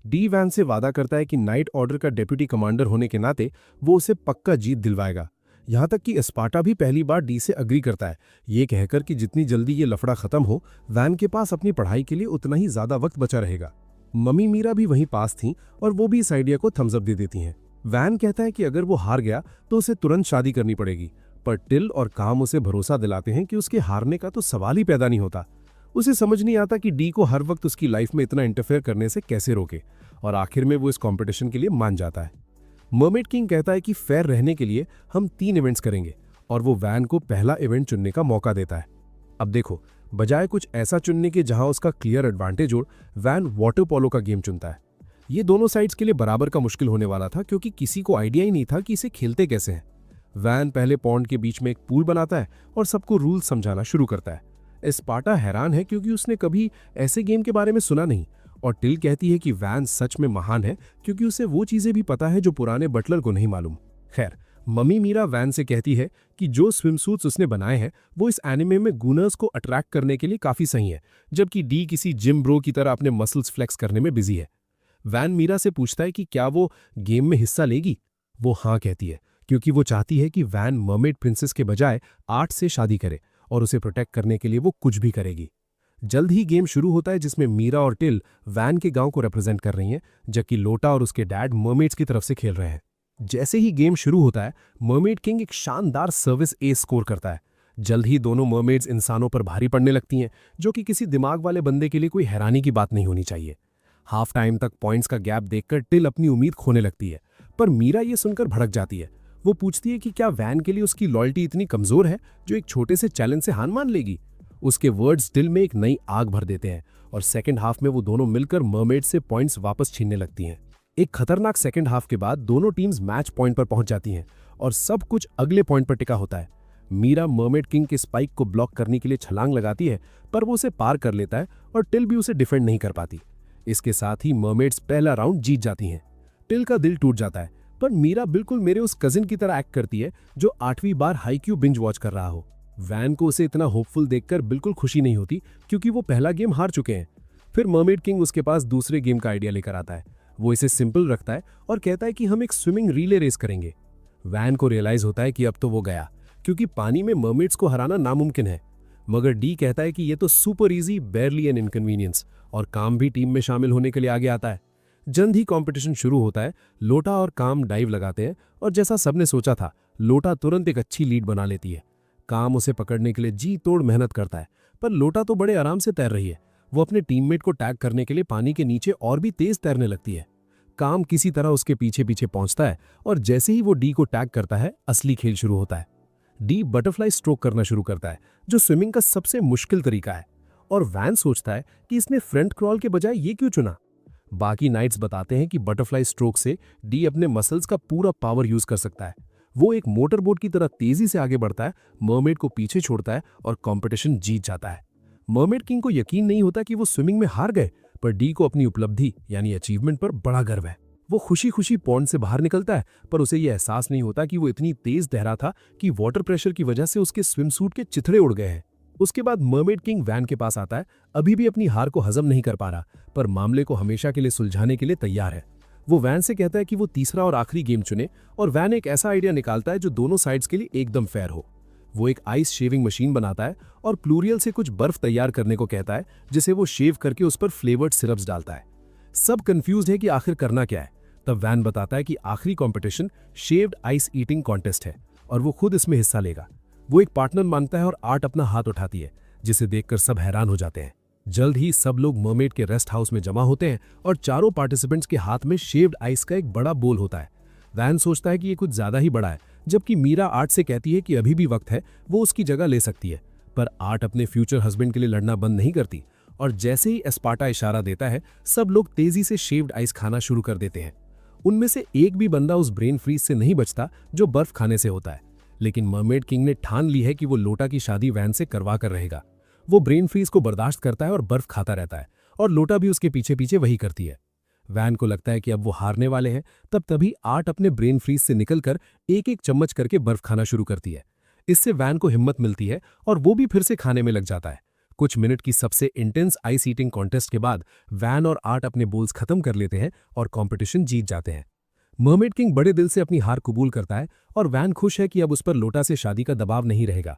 A: डी वैन से वादा करता है कि नाइट ऑर्डर का डेप्यूटी कमांडर होने के नाते वो उसे पक्का जीत दिलवाएगा। यहाँ तक कि एस्पार्टा भी पहली बार डी से अग्री करता है, ये कहकर कि जितनी जल्दी ये लफड़ा खत्म हो, वैन के पास अपनी पढ़ाई के लिए उतना ही ज्यादा वक्त बचा रहेगा।
B: मम्मी मीरा भी वहीं पास थीं और वो भी इस आइडिया को थम्स अप दे देती हैं। वैन कहता है कि अगर वो हार गया तो उसे तुरंत शादी करनी पड़ेगी, पर टिल और काम उसे भरोसा दिलाते हैं कि उसके हारने का तो सवाल ही पैदा नहीं होता। उसे समझ नहीं आता कि डी को हर वक्त उसकी लाइफ में इतना इंटरफेयर करने से कैसे रोके, और आखिर में वो इस कंपटीशन के लिए मान जाता है। मर्मेड किंग कहता है कि फेयर रहने के लिए हम 3 इवेंट्स करेंगे, और वो वैन को पहला इवेंट चुनने का मौका देता है। अब देखो, बजाय कुछ ऐसा चुनने के जहां उसका क्लियर एडवांटेज हो, वैन वाटर पोलो का गेम चुनता है। ये दोनों साइड्स के लिए बराबर का मुश्किल होने वाला था, क्योंकि किसी को आइडिया ही नहीं था कि इसे खेलते कैसे हैं। वैन पहले पॉन्ड के बीच में एक पूल बनाता है और सबको रूल समझाना शुरू करता है। स्पार्टा हैरान है क्योंकि उसने कभी ऐसे गेम के बारे में सुना नहीं, और टिल कहती है कि वैन सच में महान है क्योंकि उसे वो चीजें भी पता है जो पुराने बटलर को नहीं मालूम। खैर, मम्मी मीरा वैन से कहती है कि जो स्विमसूट्स उसने बनाए हैं वो इस एनिमे में गूनर्स को अट्रैक्ट करने के लिए काफी सही है, जबकि डी किसी जिम ब्रो की तरह अपने मसल्स फ्लेक्स करने में बिजी है। वैन मीरा से पूछता है कि क्या वो गेम में हिस्सा लेगी। वो हाँ कहती है, क्योंकि वो चाहती है कि वैन मर्मेड प्रिंसेस के बजाय आर्ट से शादी करे, और उसे प्रोटेक्ट करने के लिए वो कुछ भी करेगी। जल्द ही गेम शुरू होता है, जिसमें मीरा और टिल वैन के गांव को रिप्रेजेंट कर रही हैं, जबकि लोटा और उसके डैड मर्मेड्स की तरफ से खेल रहे हैं। जैसे ही गेम शुरू होता है, मर्मेड किंग एक शानदार सर्विस एस स्कोर करता है। जल्द ही दोनों मर्मेड्स इंसानों पर भारी पड़ने लगती हैं, जो कि किसी दिमाग वाले बंदे के लिए कोई हैरानी की बात नहीं होनी चाहिए। हाफ टाइम तक पॉइंट्स का गैप देखकर टिल अपनी उम्मीद खोने लगती है, पर मीरा ये सुनकर भड़क जाती है। वो पूछती है कि क्या वैन के लिए उसकी लॉयल्टी इतनी कमजोर है जो एक छोटे से चैलेंज से हार मान लेगी। उसके वर्ड्स टिल में एक नई आग भर देते हैं, और सेकंड हाफ में वो दोनों मिलकर मर्मेड से पॉइंट्स वापस छीनने लगती हैं। एक खतरनाक सेकंड हाफ के बाद दोनों टीम्स मैच पॉइंट पर पहुंच जाती हैं, और सब कुछ अगले पॉइंट पर टिका होता है। मीरा मर्मेड किंग के स्पाइक को ब्लॉक करने के लिए छलांग लगाती है, पर वो उसे पार कर लेता है और टिल भी उसे डिफेंड नहीं कर पाती। इसके साथ ही मर्मेड्स पहला राउंड जीत जाती हैं। टिल का दिल टूट जाता है, पर मीरा बिल्कुल मेरे उस कजिन की तरह एक्ट करती है जो 8वीं बार हाईक्यू बिंज वॉच कर रहा हो। वैन को उसे इतना होपफुल देखकर बिल्कुल खुशी नहीं होती, क्योंकि वो पहला गेम हार चुके हैं। फिर मर्मेड किंग उसके पास दूसरे गेम का आइडिया लेकर आता है। वो इसे सिंपल रखता है और कहता है कि हम एक स्विमिंग रिले रेस करेंगे। वैन को रियलाइज होता है कि अब तो वो गया, क्योंकि पानी में मर्मेड्स को हराना नामुमकिन है। मगर डी कहता है कि ये तो सुपर इजी, बेयरली एन इनकन्वीनियंस, और काम भी टीम में शामिल होने के लिए आगे आता है। जल्द ही कंपटीशन शुरू होता है। लोटा और काम डाइव लगाते हैं, और जैसा सबने सोचा था, लोटा तुरंत एक अच्छी लीड बना लेती है। काम उसे पकड़ने के लिए जी तोड़ मेहनत करता है, पर लोटा तो बड़े आराम से तैर रही है। वो अपने टीममेट को टैग करने के लिए पानी के नीचे और भी तेज तैरने लगती है। काम किसी तरह उसके पीछे पीछे पहुंचता है, और जैसे ही वो डी को टैग करता है, असली खेल शुरू होता है। डी बटरफ्लाई स्ट्रोक करना शुरू करता है, जो स्विमिंग का सबसे मुश्किल तरीका है, और वैन सोचता है कि इसने फ्रंट क्रॉल के बजाय ये क्यों चुना। बाकी नाइट्स बताते हैं कि बटरफ्लाई स्ट्रोक से डी अपने मसल्स का पूरा पावर यूज कर सकता है। वो एक मोटर बोट की तरह तेजी से आगे बढ़ता है, मर्मेड को पीछे छोड़ता है और कंपटीशन जीत जाता है। मर्मेड किंग को यकीन नहीं होता कि वो स्विमिंग में हार गए, पर डी को अपनी उपलब्धि यानी अचीवमेंट पर बड़ा गर्व है। वो खुशी खुशी पॉन्ड से बाहर निकलता है, पर उसे यह एहसास नहीं होता कि वो इतनी तेज तैरा था कि वाटर प्रेशर की वजह से उसके स्विमसूट के चिथड़े उड़ गए हैं। उसके बाद मर्मेड किंग वैन के पास आता है, अभी भी अपनी हार को हजम नहीं कर पा रहा, पर मामले को हमेशा के लिए सुलझाने के लिए तैयार है। वो वैन से कहता है कि वो तीसरा और आखिरी गेम चुने, और वैन एक ऐसा आइडिया निकालता है जो दोनों साइड्स के लिए एकदम फेयर हो। वो एक आइस शेविंग मशीन बनाता है और प्लूरियल से कुछ बर्फ तैयार करने को कहता है, जिसे वो शेव करके उस पर फ्लेवर्ड सिरप्स डालता है। सब कंफ्यूज है कि आखिर करना क्या है। तब वैन बताता है कि आखिरी competition shaved ice eating contest है, और वो खुद इसमें हिस्सा लेगा। वो एक पार्टनर मांगता है और आर्ट अपना हाथ उठाती है, जिसे देखकर सब हैरान हो जाते हैं। जल्द ही सब लोग मर्मेड के रेस्ट हाउस में जमा होते हैं, और चारों पार्टिसिपेंट्स के हाथ में शेव्ड आइस का एक बड़ा बोल होता है। वैन सोचता है कि ये कुछ ज्यादा ही बड़ा है, जबकि मीरा आर्ट से कहती है कि अभी भी वक्त है, वो उसकी जगह ले सकती है। पर आर्ट अपने फ्यूचर हस्बैंड के लिए लड़ना बंद नहीं करती, और जैसे ही एस्पार्टा इशारा देता है, सब लोग तेजी से शेव्ड आइस खाना शुरू कर देते हैं। उनमें से एक भी बंदा उस ब्रेन फ्रीज से नहीं बचता जो बर्फ खाने से होता है, लेकिन मर्मेड किंग ने ठान ली है कि वो लोटा की शादी वैन से करवा कर रहेगा। वो ब्रेन फ्रीज को बर्दाश्त करता है और बर्फ खाता रहता है, और लोटा भी उसके पीछे पीछे वही करती है। वैन को लगता है कि अब वो हारने वाले हैं, तभी आर्ट अपने ब्रेन फ्रीज से निकलकर एक एक चम्मच करके बर्फ खाना शुरू करती है। इससे वैन को हिम्मत मिलती है, और वो भी फिर से खाने में लग जाता है। कुछ मिनट की सबसे इंटेंस आइस ईटिंग कॉन्टेस्ट के बाद वैन और आर्ट अपने बोल्स खत्म कर लेते हैं और कॉम्पिटिशन जीत जाते हैं। मर्मेड किंग बड़े दिल से अपनी हार कबूल करता है, और वैन खुश है कि अब उस पर लोटा से शादी का दबाव नहीं रहेगा।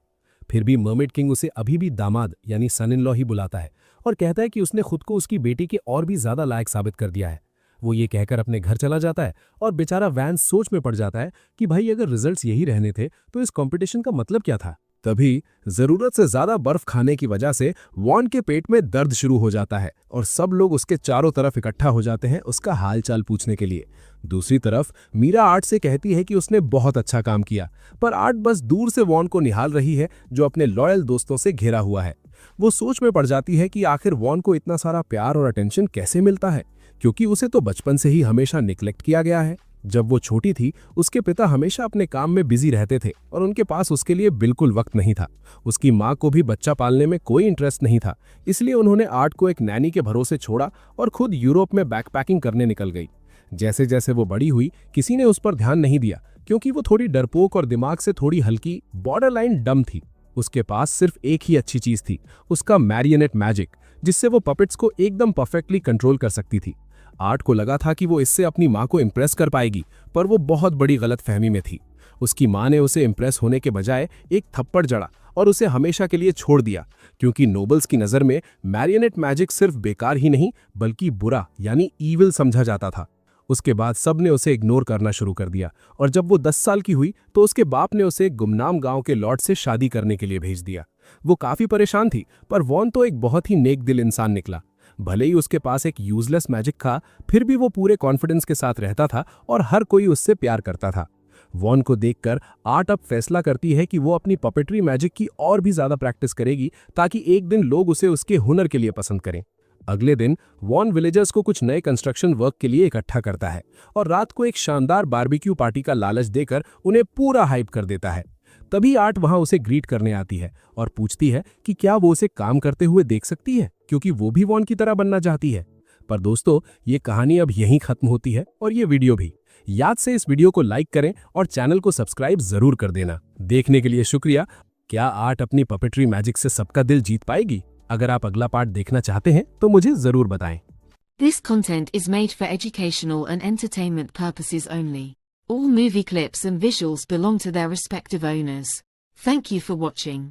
B: फिर भी मर्मेड किंग उसे अभी भी दामाद यानी सन इन लॉ ही बुलाता है, और कहता है कि उसने खुद को उसकी बेटी के और भी ज्यादा लायक साबित कर दिया है। वो ये कहकर अपने घर चला जाता है और बेचारा वैंस सोच में पड़ जाता है कि भाई अगर रिजल्ट्स यही रहने थे तो इस कंपटीशन का मतलब क्या था।
A: तभी जरूरत से ज्यादा बर्फ खाने की वजह से वॉन के पेट में दर्द शुरू हो जाता है और सब लोग उसके चारों तरफ इकट्ठा हो जाते हैं उसका हालचाल पूछने के लिए। दूसरी तरफ मीरा आर्ट से कहती है कि उसने बहुत अच्छा काम किया, पर आर्ट बस दूर से वॉन को निहाल रही है जो अपने लॉयल दोस्तों से घिरा हुआ है। वो सोच में पड़ जाती है कि आखिर वॉन को इतना सारा प्यार और अटेंशन कैसे मिलता है, क्योंकि उसे तो बचपन से ही हमेशा निग्लेक्ट किया गया है। जब वो छोटी थी उसके पिता हमेशा अपने काम में बिजी रहते थे और उनके पास उसके लिए बिल्कुल वक्त नहीं था। उसकी माँ को भी बच्चा पालने में कोई इंटरेस्ट नहीं था, इसलिए उन्होंने आर्ट को एक नैनी के भरोसे छोड़ा और खुद यूरोप में बैकपैकिंग करने निकल गई। जैसे जैसे वो बड़ी हुई किसी ने उस पर ध्यान नहीं दिया, क्योंकि वो थोड़ी डरपोक और दिमाग से थोड़ी हल्की बॉर्डरलाइन डम थी। उसके पास सिर्फ एक ही अच्छी चीज थी, उसका मैरियनेट मैजिक, जिससे वो पपेट्स को एकदम परफेक्टली कंट्रोल कर सकती थी। आर्ट को लगा था कि वो इससे अपनी माँ को इम्प्रेस कर पाएगी, पर वो बहुत बड़ी गलतफहमी में थी। उसकी माँ ने उसे इम्प्रेस होने के बजाय एक थप्पड़ जड़ा और उसे हमेशा के लिए छोड़ दिया, क्योंकि नोबल्स की नज़र में मैरियनेट मैजिक सिर्फ बेकार ही नहीं बल्कि बुरा यानी ईविल समझा जाता था। उसके बाद सब ने उसे इग्नोर करना शुरू कर दिया और जब वो 10 साल की हुई तो उसके बाप ने उसे एक गुमनाम गांव के लॉर्ड से शादी करने के लिए भेज दिया। वो काफ़ी परेशान थी, पर वॉन तो एक बहुत ही नेक दिल इंसान निकला। भले ही उसके पास एक यूजलेस मैजिक था, फिर भी वो पूरे कॉन्फिडेंस के साथ रहता था और हर कोई उससे प्यार करता था। वॉन को देखकर आर्ट अब फैसला करती है कि वो अपनी पपेट्री मैजिक की और भी ज्यादा प्रैक्टिस करेगी, ताकि एक दिन लोग उसे उसके हुनर के लिए पसंद करें। अगले दिन वॉन विलेजर्स को कुछ नए कंस्ट्रक्शन वर्क के लिए इकट्ठा करता है और रात को एक शानदार बारबेक्यू पार्टी का लालच देकर उन्हें पूरा हाइप कर देता है। तभी आर्ट वहां उसे ग्रीट करने आती है और पूछती है कि क्या वो उसे काम करते हुए देख सकती है, क्योंकि वो भी वॉन की तरह बनना चाहती है। पर दोस्तों, ये कहानी अब यहीं खत्म होती है और ये वीडियो भी। याद से इस वीडियो को लाइक करें और चैनल को सब्सक्राइब जरूर कर देना। देखने के लिए शुक्रिया। क्या आर्ट अपनी पपेट्री मैजिक से सबका दिल जीत पाएगी? अगर आप अगला पार्ट देखना चाहते हैं तो मुझे जरूर बताएं।
C: This content is made for educational and entertainment purposes only. All movie clips and visuals belong to their respective owners. Thank you for watching.